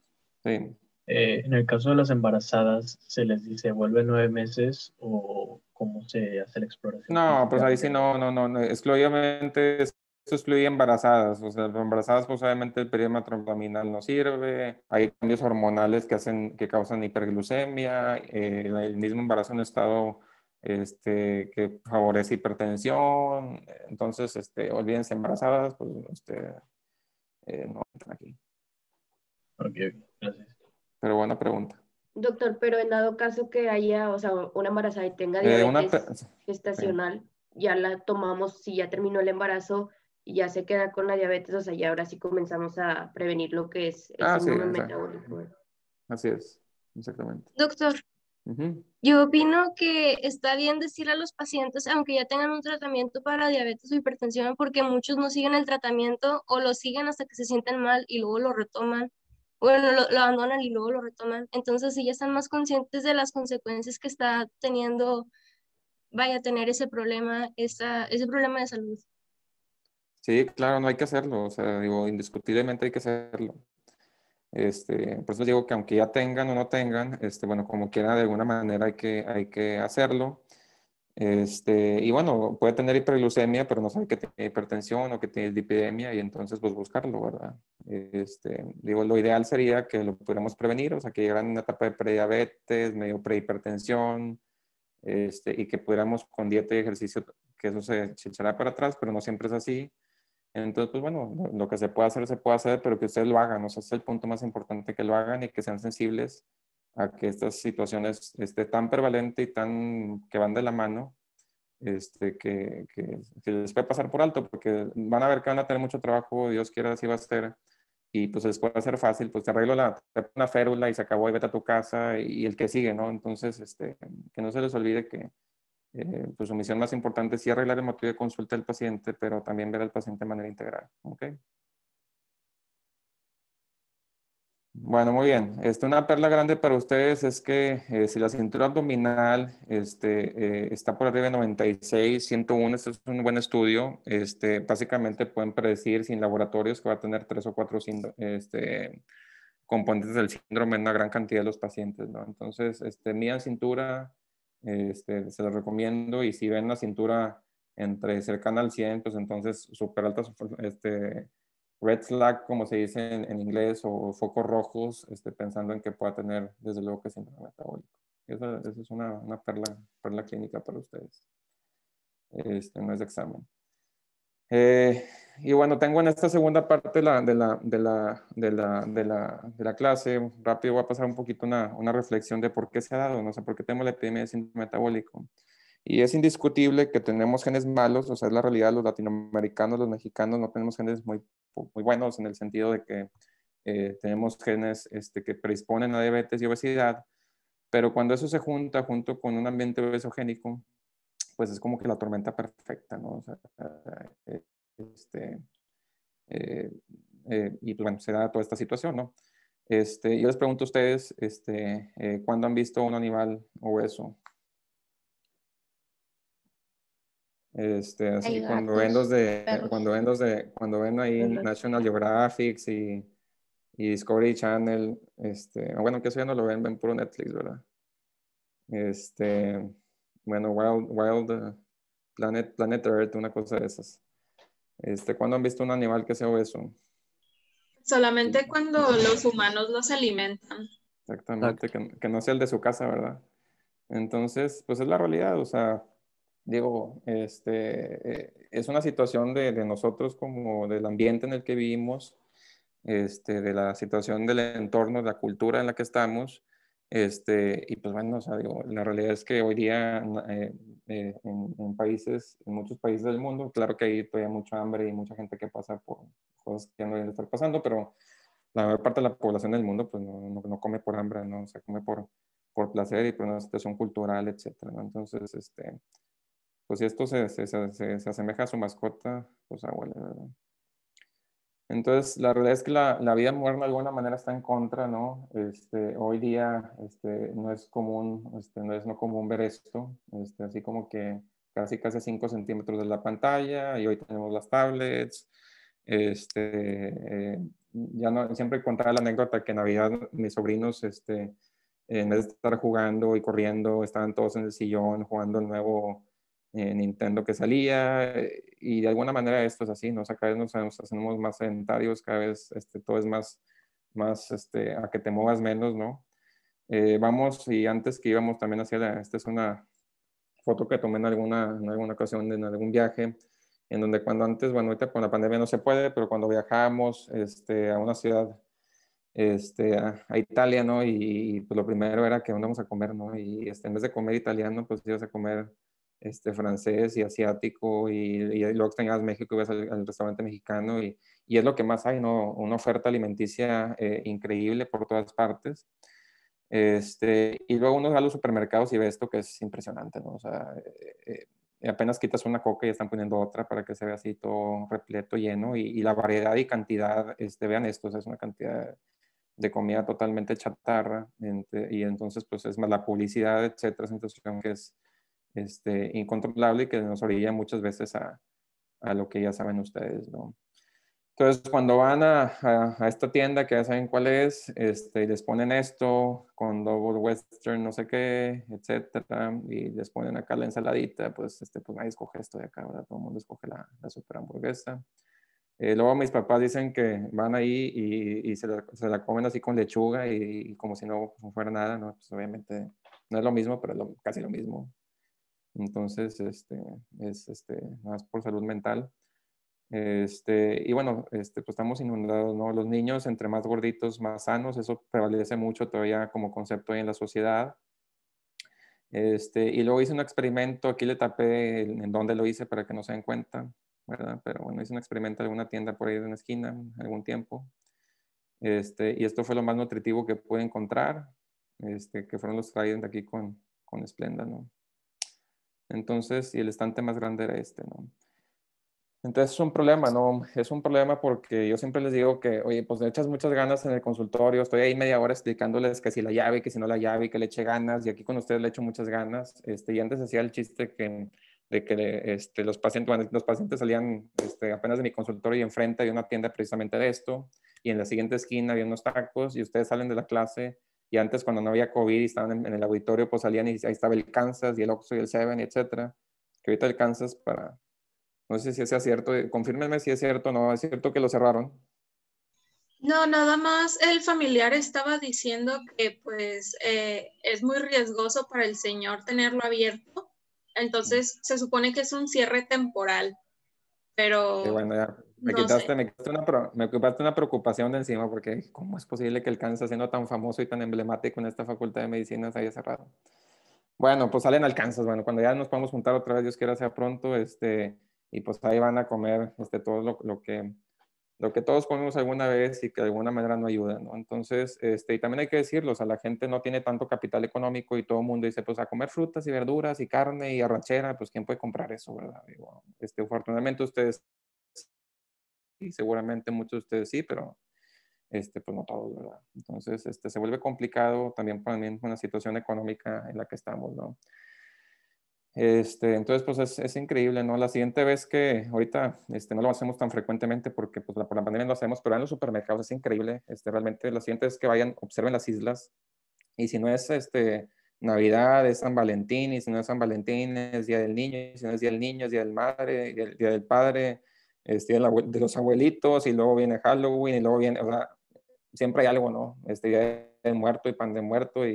Sí. En el caso de las embarazadas, ¿se les dice vuelve 9 meses o cómo se hace la exploración? No, pues ahí sí no. Exclusivamente, eso excluye embarazadas. O sea, embarazadas, pues obviamente el periodo abdominal no sirve. Hay cambios hormonales que causan hiperglucemia. El mismo embarazo en estado que favorece hipertensión. Entonces, olvídense embarazadas, pues no entran aquí. Ok, gracias. Pero buena pregunta. Doctor, pero en dado caso que haya, o sea, una embarazada y tenga Una diabetes gestacional, ya la tomamos, si ya terminó el embarazo y ya se queda con la diabetes, o sea, ya ahora sí comenzamos a prevenir lo que es el Sí, síndrome metabólico. así es, exactamente. Doctor, yo opino que está bien decirle a los pacientes, aunque ya tengan un tratamiento para diabetes o hipertensión, porque muchos no siguen el tratamiento o lo siguen hasta que se sienten mal y luego lo retoman. Bueno, lo abandonan y luego lo retoman. Entonces, si ya están más conscientes de las consecuencias que está teniendo, vaya a tener ese problema de salud. Sí, claro, no hay que hacerlo. O sea, digo, indiscutiblemente hay que hacerlo. Por eso digo que aunque ya tengan o no tengan, bueno, como quiera, de alguna manera hay que hacerlo. Y bueno, puede tener hiperglucemia, pero no sabe que tiene hipertensión o que tiene dislipidemia y entonces pues buscarlo, ¿verdad? Digo, lo ideal sería que lo pudiéramos prevenir, o sea, que llegaran en una etapa de prediabetes, medio prehipertensión, y que pudiéramos con dieta y ejercicio, que eso se echará para atrás, pero no siempre es así. Entonces, pues bueno, lo que se puede hacer, pero que ustedes lo hagan, o sea, ese es el punto más importante, que lo hagan y que sean sensibles a que estas situaciones tan prevalentes y que van de la mano, que les puede pasar por alto, porque van a ver que van a tener mucho trabajo, Dios quiera así va a ser, y pues les puede hacer fácil, pues te arreglo una férula y se acabó y vete a tu casa y el que sigue, ¿no? Entonces, que no se les olvide que pues su misión más importante es sí arreglar el motivo de consulta del paciente, pero también ver al paciente de manera integral, ¿ok? Bueno, muy bien. Una perla grande para ustedes es que si la cintura abdominal está por arriba de 96, 101, este es un buen estudio. Básicamente pueden predecir sin laboratorios que va a tener 3 o 4 componentes del síndrome en una gran cantidad de los pacientes, ¿no? Entonces, midan cintura, se los recomiendo, y si ven la cintura entre cercana al 100, pues entonces súper alta, red flag, como se dice en inglés, o focos rojos, pensando en que pueda tener, desde luego, que síndrome metabólico. Esa es una perla clínica para ustedes. No es de examen. Y bueno, tengo en esta segunda parte de la clase, rápido voy a pasar un poquito una reflexión de por qué se ha dado, no sé, por qué tenemos la epidemia de síndrome metabólico. Y es indiscutible que tenemos genes malos, o sea, es la realidad, los latinoamericanos, los mexicanos no tenemos genes muy buenos, en el sentido de que tenemos genes que predisponen a diabetes y obesidad, pero cuando eso se junta junto con un ambiente obesogénico, pues es como que la tormenta perfecta, ¿no? O sea, y pues bueno, se da toda esta situación, ¿no? Yo les pregunto a ustedes, ¿cuándo han visto un animal obeso? Así cuando ven cuando ven ahí National Geographic y Discovery Channel, bueno, que eso ya no lo ven puro Netflix, ¿verdad? Bueno, Wild Planet Earth, una cosa de esas. ¿Cuándo han visto un animal que sea obeso? Solamente cuando los humanos los alimentan. Exactamente, que no sea el de su casa, ¿verdad? Entonces, pues es la realidad, o sea, digo, es una situación de nosotros, como del ambiente en el que vivimos, de la situación del entorno, de la cultura en la que estamos, y pues bueno, o sea, digo, la realidad es que hoy día en muchos países del mundo, claro que hay todavía mucha hambre y mucha gente que pasa por cosas que no deben estar pasando, pero la mayor parte de la población del mundo pues no come por hambre, no se come por placer y por una situación cultural, etcétera, ¿no? Entonces, pues si esto se asemeja a su mascota, pues abuela, ¿verdad? Entonces, la realidad es que la vida moderna de alguna manera está en contra, ¿no? Hoy día no es común, no es no común ver esto, así como que casi 5 centímetros de la pantalla, y hoy tenemos las tablets. Ya no, siempre contaba la anécdota que en Navidad mis sobrinos, en vez de estar jugando y corriendo, estaban todos en el sillón jugando el nuevo Nintendo que salía, y de alguna manera esto es así, ¿no? O sea, cada vez nos hacemos más sedentarios, cada vez todo es más a que te muevas menos, ¿no? Vamos, y antes que íbamos también hacia esta es una foto que tomé en alguna ocasión, en algún viaje, en donde cuando antes, bueno, ahorita con la pandemia no se puede, pero cuando viajamos a una ciudad, a Italia, ¿no? Y pues lo primero era que íbamos a comer, ¿no? Y en vez de comer italiano, pues ibas a comer francés y asiático, y luego extrañabas México y ibas al restaurante mexicano, y es lo que más hay, ¿no? Una oferta alimenticia increíble por todas partes. Y luego uno va a los supermercados y ve esto que es impresionante, ¿no? O sea, apenas quitas una coca y están poniendo otra para que se vea así todo repleto, lleno, y la variedad y cantidad, vean esto, o sea, es una cantidad de comida totalmente chatarra, y entonces pues es más la publicidad, etcétera, es una situación que es incontrolable y que nos orilla muchas veces a lo que ya saben ustedes, ¿no? Entonces, cuando van a esta tienda que ya saben cuál es, y les ponen esto con double western, no sé qué, etcétera, y les ponen acá la ensaladita, pues, pues nadie escoge esto de acá, ¿verdad? Todo el mundo escoge la super hamburguesa. Luego mis papás dicen que van ahí y se la comen así con lechuga y como si no fuera nada, ¿no? Pues obviamente no es lo mismo, pero es casi lo mismo. Entonces, es más por salud mental. Y bueno, pues estamos inundados, ¿no? Los niños, entre más gorditos, más sanos, eso prevalece mucho todavía como concepto ahí en la sociedad. Y luego hice un experimento, aquí le tapé en dónde lo hice para que no se den cuenta, ¿verdad? Pero bueno, hice un experimento en alguna tienda por ahí de una esquina, algún tiempo. Y esto fue lo más nutritivo que pude encontrar, que fueron los Trident aquí con Splenda, ¿no? Entonces, y el estante más grande era ¿no? Entonces es un problema, ¿no? Es un problema porque yo siempre les digo que, oye, pues le echas muchas ganas en el consultorio, estoy ahí media hora explicándoles que si la llave, que si no la llave, y que le eche ganas, y aquí con ustedes le echo muchas ganas. Y antes hacía el chiste de que los pacientes salían apenas de mi consultorio y enfrente había una tienda precisamente de esto, y en la siguiente esquina había unos tacos, y ustedes salen de la clase, y antes cuando no había COVID y estaban en el auditorio, pues salían y ahí estaba el Kansas, y el Oxxo, y el Seven, etcétera. Que ahorita el Kansas no sé si sea cierto, confírmenme si es cierto o no, es cierto que lo cerraron. No, nada más el familiar estaba diciendo que pues es muy riesgoso para el señor tenerlo abierto, entonces se supone que es un cierre temporal, pero Y bueno, ya me no quitaste, sé. me ocupaste una preocupación de encima, porque ¿cómo es posible que el Kansas, siendo tan famoso y tan emblemático en esta facultad de medicina, se haya cerrado? Bueno, pues salen al Kansas, bueno, cuando ya nos podamos juntar otra vez, Dios quiera sea pronto, y pues ahí van a comer todo lo que todos comemos alguna vez y que de alguna manera no ayuda, ¿no? Entonces, y también hay que decirlo, o sea, la gente no tiene tanto capital económico y todo el mundo dice, pues a comer frutas y verduras y carne y arrachera, pues ¿quién puede comprar eso, verdad? Digo, afortunadamente ustedes, y seguramente muchos de ustedes sí, pero pues no todos, ¿verdad? Entonces, se vuelve complicado también con la situación económica en la que estamos, ¿no? Entonces, pues es increíble, ¿no? La siguiente vez que ahorita no lo hacemos tan frecuentemente porque pues, por la pandemia no lo hacemos, pero en los supermercados es increíble. Realmente la siguiente vez que vayan, observen las islas. Y si no es Navidad, es San Valentín, y si no es San Valentín, es Día del Niño, y si no es Día del Niño, es Día del Madre, Día del Padre, de los abuelitos, y luego viene Halloween, y luego viene, o sea, siempre hay algo, ¿no? Día de Muerto y Pan de Muerto,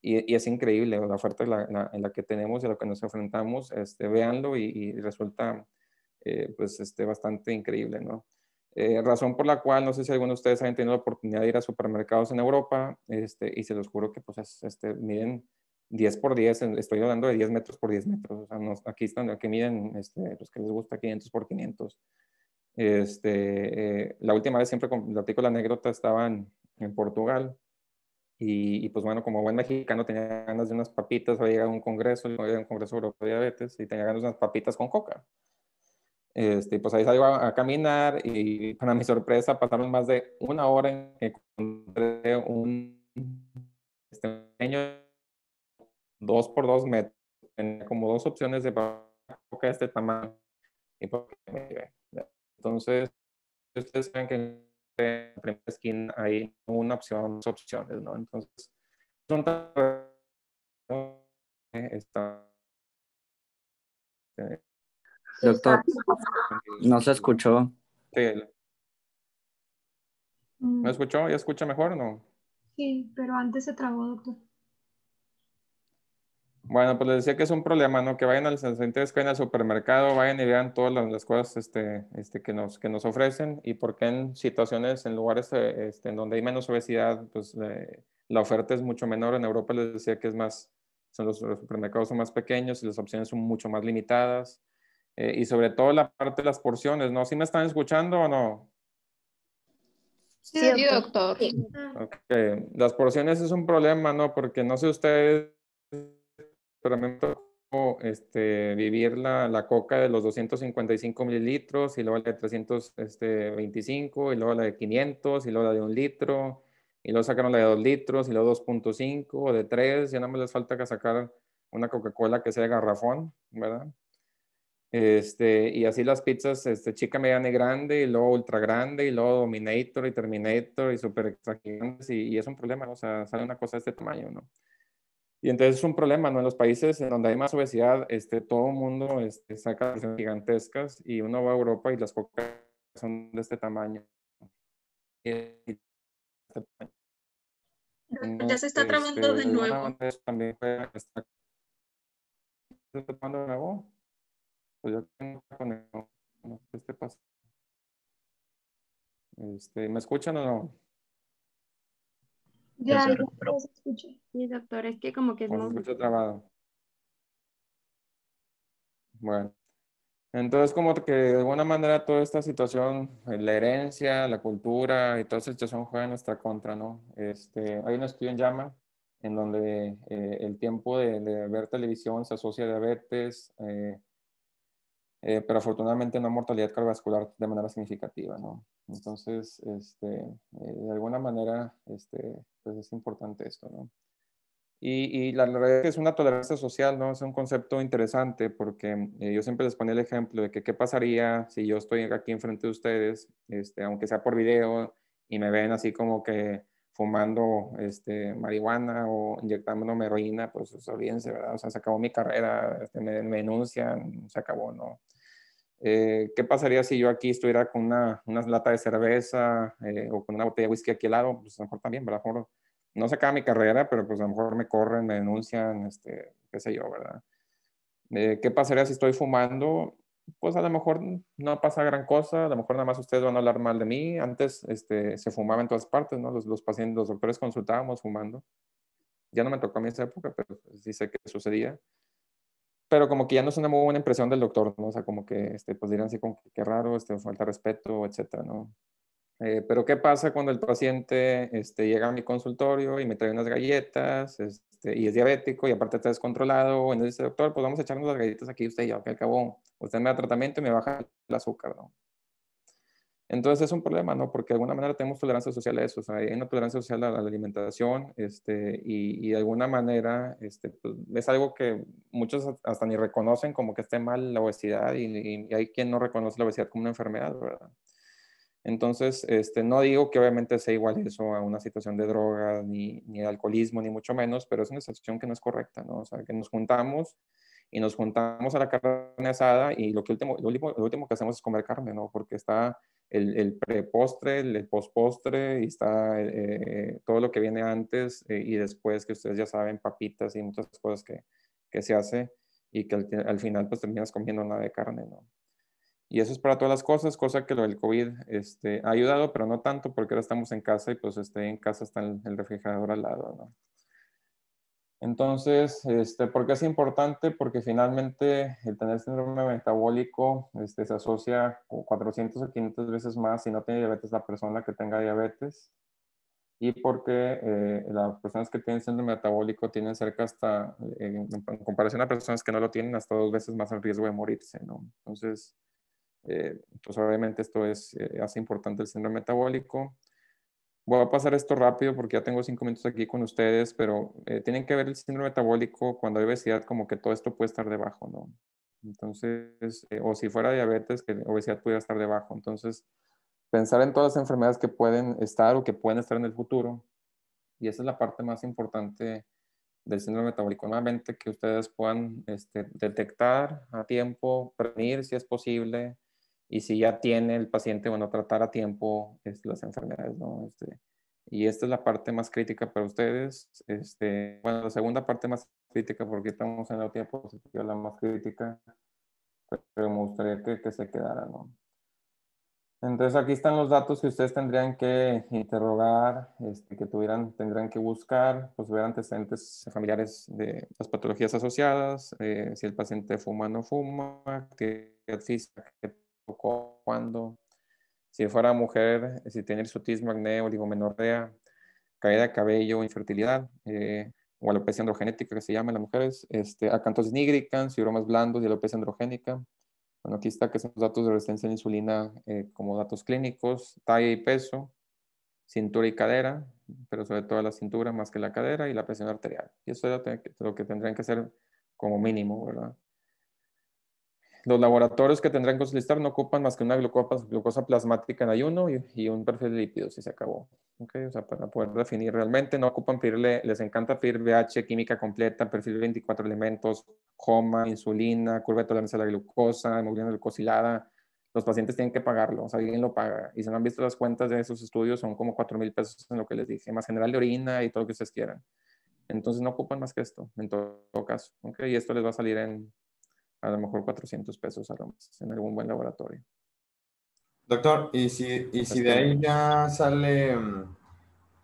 y es increíble la oferta en la que tenemos y a lo que nos enfrentamos. Véanlo y resulta pues bastante increíble, ¿no? Razón por la cual no sé si alguno de ustedes han tenido la oportunidad de ir a supermercados en Europa, y se los juro que pues miden 10 por 10, estoy hablando de 10 metros por 10 metros, o sea, aquí miden los que les gusta 500 por 500. La última vez, siempre platico la anécdota, estaba en Portugal. Y pues bueno, como buen mexicano tenía ganas de unas papitas, había llegado a un congreso europeo de diabetes y tenía ganas de unas papitas con coca. Pues ahí salgo a caminar y para mi sorpresa pasaron más de una hora en que encontré un pequeño 2 por 2 metros. Tenía como 2 opciones de coca de este tamaño. Y porque me llevé. Entonces, ustedes saben que en la primera esquina hay una opción, 2 opciones, ¿no? Entonces, son tan... Doctor, no se escuchó. Sí. Mm, ¿Me escuchó? ¿Ya escucha mejor o no? sí, pero antes se trabó, doctor. Bueno, pues les decía que es un problema, ¿no? Que vayan al al supermercado, vayan y vean todas las cosas que nos ofrecen y por qué en situaciones, en lugares en donde hay menos obesidad, pues la oferta es mucho menor. En Europa les decía que es más, los supermercados son más pequeños y las opciones son mucho más limitadas. Y sobre todo la parte de las porciones, ¿no? ¿Sí me están escuchando o no? Sí, doctor. Okay. Las porciones es un problema, ¿no? Porque no sé ustedes, pero a mí me tocó vivir la coca de los 255 mililitros y luego la de 325 y luego la de 500 y luego la de 1 litro y luego sacaron la de 2 litros y luego 2.5 o de 3, ya no me les falta que sacar una Coca-Cola que sea de garrafón, ¿verdad? Y así las pizzas, chica, mediana y grande, y luego ultra grande, y luego Dominator y Terminator y super extra gigantes, y es un problema, ¿no? O sea, sale una cosa de este tamaño, ¿no? Y entonces es un problema, ¿no? En los países en donde hay más obesidad, todo el mundo saca porciones gigantescas, y uno va a Europa y las cocas son de este tamaño. Ya se está trabando de nuevo. También está trabando de nuevo. Pues yo tengo conexión. No sé qué esté pasando. ¿Me escuchan o no? Ya se escucha. Sí, doctor, es que como que es ¿O se muy... escucha trabado? Bueno, entonces como que de alguna manera toda esta situación, la herencia, la cultura y toda esta situación juega en nuestra contra, ¿no? Hay un estudio en JAMA en donde el tiempo de ver televisión se asocia a diabetes, pero afortunadamente no mortalidad cardiovascular de manera significativa, ¿no? Entonces, de alguna manera, pues es importante esto, ¿no? Y la verdad es que es una tolerancia social, ¿no? Es un concepto interesante porque yo siempre les ponía el ejemplo de que qué pasaría si yo estoy aquí enfrente de ustedes, aunque sea por video, y me ven así como que fumando marihuana o inyectándome heroína, pues olvídense, ¿verdad? O sea, se acabó mi carrera, me denuncian, se acabó, ¿no? ¿Qué pasaría si yo aquí estuviera con una lata de cerveza o con una botella de whisky aquí al lado? Pues a lo mejor también, ¿verdad? A lo mejor no se acaba mi carrera, pero pues a lo mejor me corren, me denuncian, qué sé yo, ¿verdad? ¿Qué pasaría si estoy fumando? Pues a lo mejor no pasa gran cosa, a lo mejor nada más ustedes van a hablar mal de mí. Antes se fumaba en todas partes, ¿no? Los pacientes, los doctores consultábamos fumando. Ya no me tocó a mí esa época, pero sí sé que sucedía. Pero como que ya no es una muy buena impresión del doctor, ¿no? O sea, como que, pues dirán así como que qué raro, falta respeto, etcétera, ¿no? Pero ¿qué pasa cuando el paciente llega a mi consultorio y me trae unas galletas y es diabético y aparte está descontrolado? Bueno, dice, doctor, pues vamos a echarnos las galletas aquí usted y yo, que al cabo usted me da tratamiento y me baja el azúcar, ¿no? Entonces es un problema, ¿no? Porque de alguna manera tenemos tolerancia social a eso, o sea, hay una tolerancia social a la alimentación, y de alguna manera pues, es algo que muchos hasta ni reconocen como que esté mal la obesidad y hay quien no reconoce la obesidad como una enfermedad, ¿verdad? Entonces, no digo que obviamente sea igual eso a una situación de drogas, ni de alcoholismo, ni mucho menos, pero es una situación que no es correcta, ¿no? O sea, que nos juntamos a la carne asada y lo último que hacemos es comer carne, ¿no? Porque está el prepostre, el pospostre y está todo lo que viene antes y después, que ustedes ya saben, papitas y muchas cosas que se hace y que al final pues terminas comiendo nada de carne, ¿no? Y eso es para todas las cosas, cosa que lo del COVID ha ayudado, pero no tanto porque ahora estamos en casa y pues en casa está el refrigerador al lado, ¿no? Entonces, ¿por qué es importante? Porque finalmente el tener síndrome metabólico se asocia 400 o 500 veces más si no tiene diabetes la persona que tenga diabetes, y porque las personas que tienen síndrome metabólico tienen cerca hasta, en comparación a personas que no lo tienen, hasta 2 veces más el riesgo de morirse, ¿no? Entonces, Entonces, obviamente, esto hace importante el síndrome metabólico. Voy a pasar esto rápido porque ya tengo 5 minutos aquí con ustedes, pero tienen que ver el síndrome metabólico cuando hay obesidad, como que todo esto puede estar debajo, ¿no? Entonces, o si fuera diabetes, que obesidad pudiera estar debajo. Entonces, pensar en todas las enfermedades que pueden estar o que pueden estar en el futuro. Y esa es la parte más importante del síndrome metabólico. Nuevamente, que ustedes puedan detectar a tiempo, prevenir si es posible, y si ya tiene el paciente, bueno, tratar a tiempo las enfermedades, ¿no? Y esta es la parte más crítica para ustedes. Bueno, la segunda parte más crítica, porque estamos en la última posición, la más crítica, pero me gustaría que se quedara, ¿no? Entonces aquí están los datos que ustedes tendrían que interrogar, tendrían que buscar, pues ver antecedentes familiares de las patologías asociadas, si el paciente fuma o no fuma, actividad física, qué tocó, cuándo, si fuera mujer, si tiene hirsutismo, acné, oligomenorrea, caída de cabello, infertilidad, o alopecia androgenética que se llama en las mujeres, acantosis nigricans, fibromas blandos y alopecia androgénica. Bueno, aquí está que son los datos de resistencia a la insulina como datos clínicos, talla y peso, cintura y cadera, pero sobre todo la cintura más que la cadera, y la presión arterial. Y eso es lo que tendrían que hacer como mínimo, ¿verdad? Los laboratorios que tendrán que solicitar no ocupan más que una glucosa plasmática en ayuno y un perfil de lípidos y se acabó. ¿Okay? O sea, para poder definir realmente, no ocupan pedirle, les encanta pedir VH, química completa, perfil de 24 elementos, HOMA, insulina, curva de tolerancia a la glucosa, hemoglobina glucosilada. Los pacientes tienen que pagarlo, o sea, alguien lo paga. Y si no han visto las cuentas de esos estudios, son como 4,000 pesos en lo que les dije, más general de orina y todo lo que ustedes quieran. Entonces no ocupan más que esto, en todo caso. ¿Okay? Y esto les va a salir en a lo mejor 400 pesos al mes en algún buen laboratorio. Doctor, ¿y si de ahí ya sale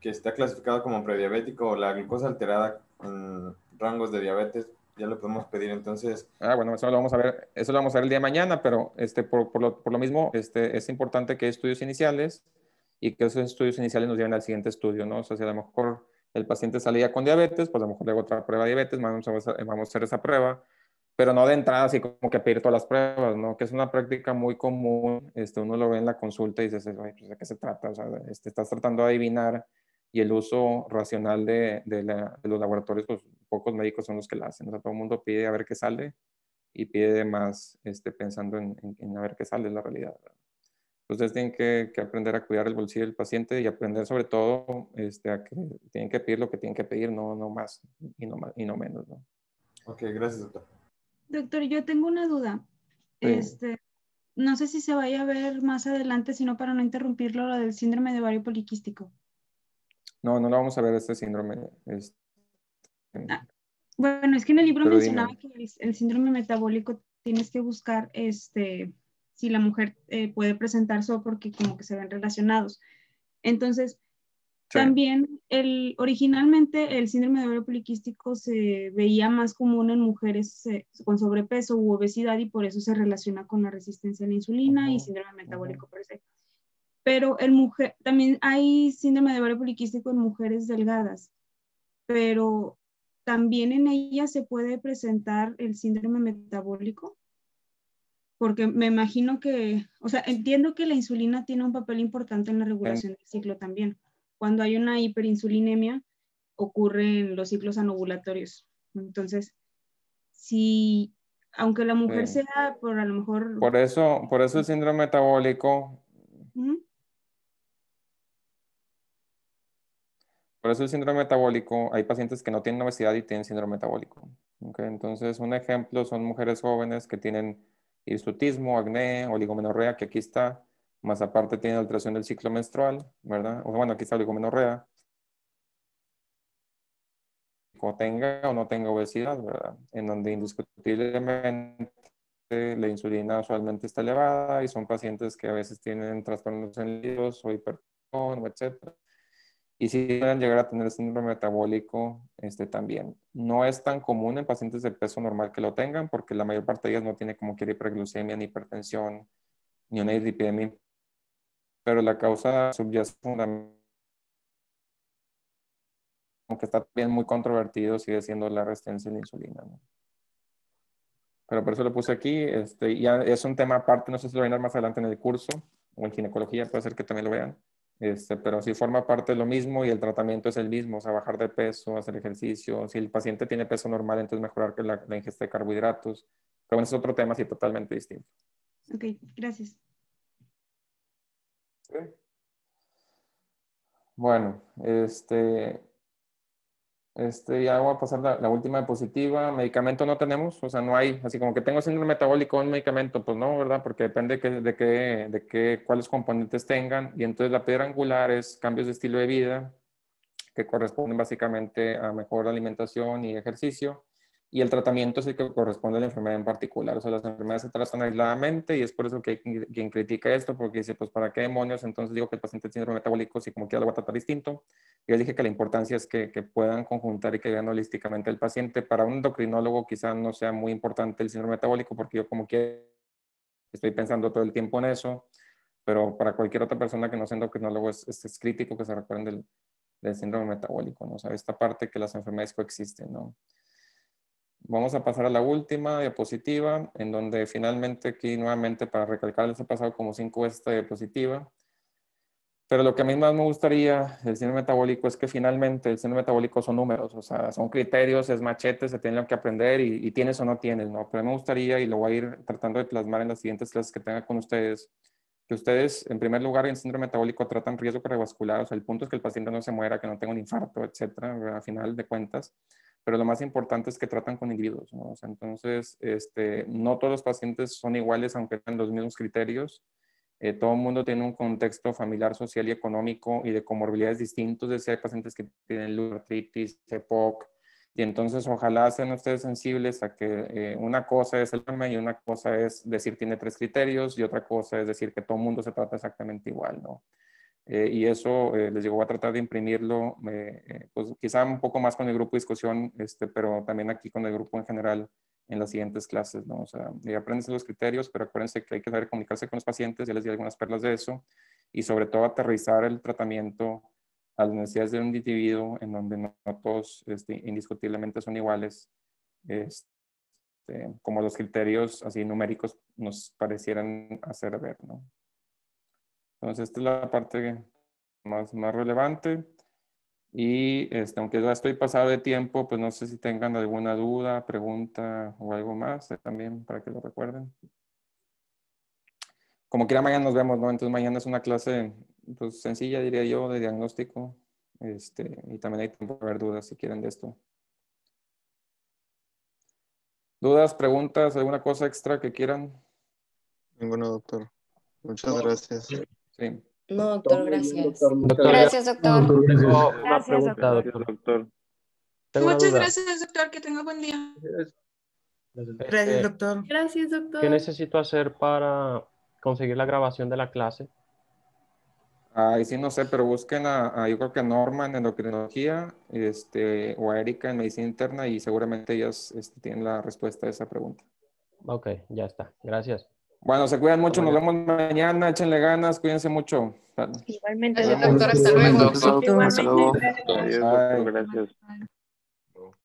que está clasificado como prediabético o la glucosa alterada en rangos de diabetes, ya lo podemos pedir entonces? Bueno, eso lo vamos a ver el día de mañana, pero por lo mismo es importante que hay estudios iniciales y que esos estudios iniciales nos lleven al siguiente estudio, ¿no? O sea, si a lo mejor el paciente salía con diabetes, pues a lo mejor le hago otra prueba de diabetes, vamos a hacer esa prueba, pero no de entrada así como que pedir todas las pruebas, ¿no? Que es una práctica muy común, uno lo ve en la consulta y dices, pues, ¿de qué se trata? O sea, estás tratando de adivinar, y el uso racional de los laboratorios, pues pocos médicos son los que la hacen. O sea, todo el mundo pide a ver qué sale y pide más pensando en a ver qué sale, es la realidad, ¿verdad? Ustedes tienen que aprender a cuidar el bolsillo del paciente y aprender sobre todo a que tienen que pedir lo que tienen que pedir, no más y no menos, ¿no? Ok, gracias, doctor. Doctor, yo tengo una duda. Sí. No sé si se vaya a ver más adelante, sino para no interrumpirlo, lo del síndrome de ovario poliquístico. No lo vamos a ver este síndrome. Bueno, es que en el libro Pero mencionaba dime. que el síndrome metabólico tienes que buscar si la mujer puede presentar SO porque como que se ven relacionados. Entonces, Sí. también originalmente el síndrome de ovario poliquístico se veía más común en mujeres con sobrepeso u obesidad y por eso se relaciona con la resistencia a la insulina y síndrome metabólico per se. Pero también hay síndrome de ovario poliquístico en mujeres delgadas, pero también en ellas se puede presentar el síndrome metabólico, porque me imagino que, o sea, entiendo que la insulina tiene un papel importante en la regulación del ciclo también. Cuando hay una hiperinsulinemia, ocurren los ciclos anovulatorios. Entonces, aunque la mujer Sí. sea por a lo mejor... Por eso el síndrome metabólico... Por eso el síndrome metabólico, hay pacientes que no tienen obesidad y tienen síndrome metabólico. ¿Okay? Entonces, un ejemplo son mujeres jóvenes que tienen hirsutismo, acné, oligomenorrea, que aquí está, más aparte tienen alteración del ciclo menstrual, ¿verdad? O bueno, aquí está oligomenorrea. O tenga o no tenga obesidad, ¿verdad? En donde indiscutiblemente la insulina usualmente está elevada y son pacientes que a veces tienen trastornos en líquidos o hipertensión, etcétera. Y si pueden llegar a tener síndrome metabólico también. No es tan común en pacientes de peso normal que lo tengan, porque la mayor parte de ellas no tiene como quiera hiperglucemia, ni hipertensión, ni una dislipidemia. Pero la causa subyacente fundamental, aunque está bien muy controvertido, sigue siendo la resistencia a la insulina, ¿no? pero por eso lo puse aquí. Ya es un tema aparte, no sé si lo van a ver más adelante en el curso, o en ginecología, puede ser que también lo vean. Pero sí forma parte de lo mismo y el tratamiento es el mismo, o sea, bajar de peso, hacer ejercicio. Si el paciente tiene peso normal, entonces mejorar la ingesta de carbohidratos. Pero bueno, es otro tema sí totalmente distinto. Ok, gracias. ¿Sí? Bueno, ya voy a pasar la última diapositiva. Medicamento no tenemos, o sea, no hay, así como que tengo síndrome metabólico, un medicamento, pues no, ¿verdad? Porque depende cuáles componentes tengan. Y entonces la piedra angular es cambios de estilo de vida, que corresponden básicamente a mejor alimentación y ejercicio. Y el tratamiento es el que corresponde a la enfermedad en particular. O sea, las enfermedades se tratan aisladamente y es por eso que hay quien critica esto, porque dice, pues, ¿para qué demonios? Entonces digo que el paciente tiene síndrome metabólico, si como quiera lo va a tratar distinto. Y yo dije que la importancia es que puedan conjuntar y que vean holísticamente el paciente. Para un endocrinólogo quizá no sea muy importante el síndrome metabólico, porque yo como que estoy pensando todo el tiempo en eso, pero para cualquier otra persona que no sea endocrinólogo es crítico que se recuerden del síndrome metabólico, ¿no? O sea, esta parte que las enfermedades coexisten, ¿no? Vamos a pasar a la última diapositiva, en donde finalmente aquí nuevamente para recalcar les he pasado como 5 esta diapositiva. Pero lo que a mí más me gustaría del síndrome metabólico es que finalmente el síndrome metabólico son números, o sea, son criterios, es machete, se tienen que aprender y tienes o no tienes, ¿no? Pero me gustaría, y lo voy a ir tratando de plasmar en las siguientes clases que tenga con ustedes, que ustedes, en primer lugar, en síndrome metabólico tratan riesgo cardiovascular, o sea, el punto es que el paciente no se muera, que no tenga un infarto, etcétera, a final de cuentas. Pero lo más importante es que tratan con individuos, ¿no? O sea, entonces, no todos los pacientes son iguales, aunque tengan los mismos criterios. Todo el mundo tiene un contexto familiar, social y económico y de comorbilidades distintos. Es decir, hay pacientes que tienen artritis, EPOC, y entonces ojalá sean ustedes sensibles a que una cosa es el alma y una cosa es decir tiene 3 criterios y otra cosa es decir que todo el mundo se trata exactamente igual, ¿no? Y eso les digo, voy a tratar de imprimirlo, pues quizá un poco más con el grupo de discusión, pero también aquí con el grupo en general en las siguientes clases, ¿no? O sea, apréndense los criterios, pero acuérdense que hay que saber comunicarse con los pacientes, ya les di algunas perlas de eso, y sobre todo aterrizar el tratamiento a las necesidades de un individuo en donde no todos indiscutiblemente son iguales, como los criterios así numéricos nos parecieran hacer ver, ¿no? Entonces, esta es la parte más relevante. Y aunque ya estoy pasado de tiempo, pues no sé si tengan alguna duda, pregunta o algo más también para que lo recuerden. Como quiera, mañana nos vemos, ¿no? Entonces, mañana es una clase pues, sencilla, diría yo, de diagnóstico. Y también hay tiempo para ver dudas si quieren de esto. ¿Dudas, preguntas, alguna cosa extra que quieran? Ninguna, doctor. Muchas gracias. Sí. No, doctor, gracias. Gracias, doctor. Una pregunta, doctor. Tengo una Muchas duda. gracias, doctor. Que tenga buen día. Gracias, doctor. Gracias, doctor. ¿Qué necesito hacer para conseguir la grabación de la clase? Ahí sí no sé, pero busquen yo creo que a Norma en endocrinología, o a Erika en medicina interna y seguramente ellas tienen la respuesta a esa pregunta. Ok, ya está. Gracias. Bueno, se cuidan mucho, nos vemos mañana, échenle ganas, cuídense mucho. Igualmente. Gracias, doctor. Hasta luego. Hasta luego. Adiós, doctor, Bye. gracias.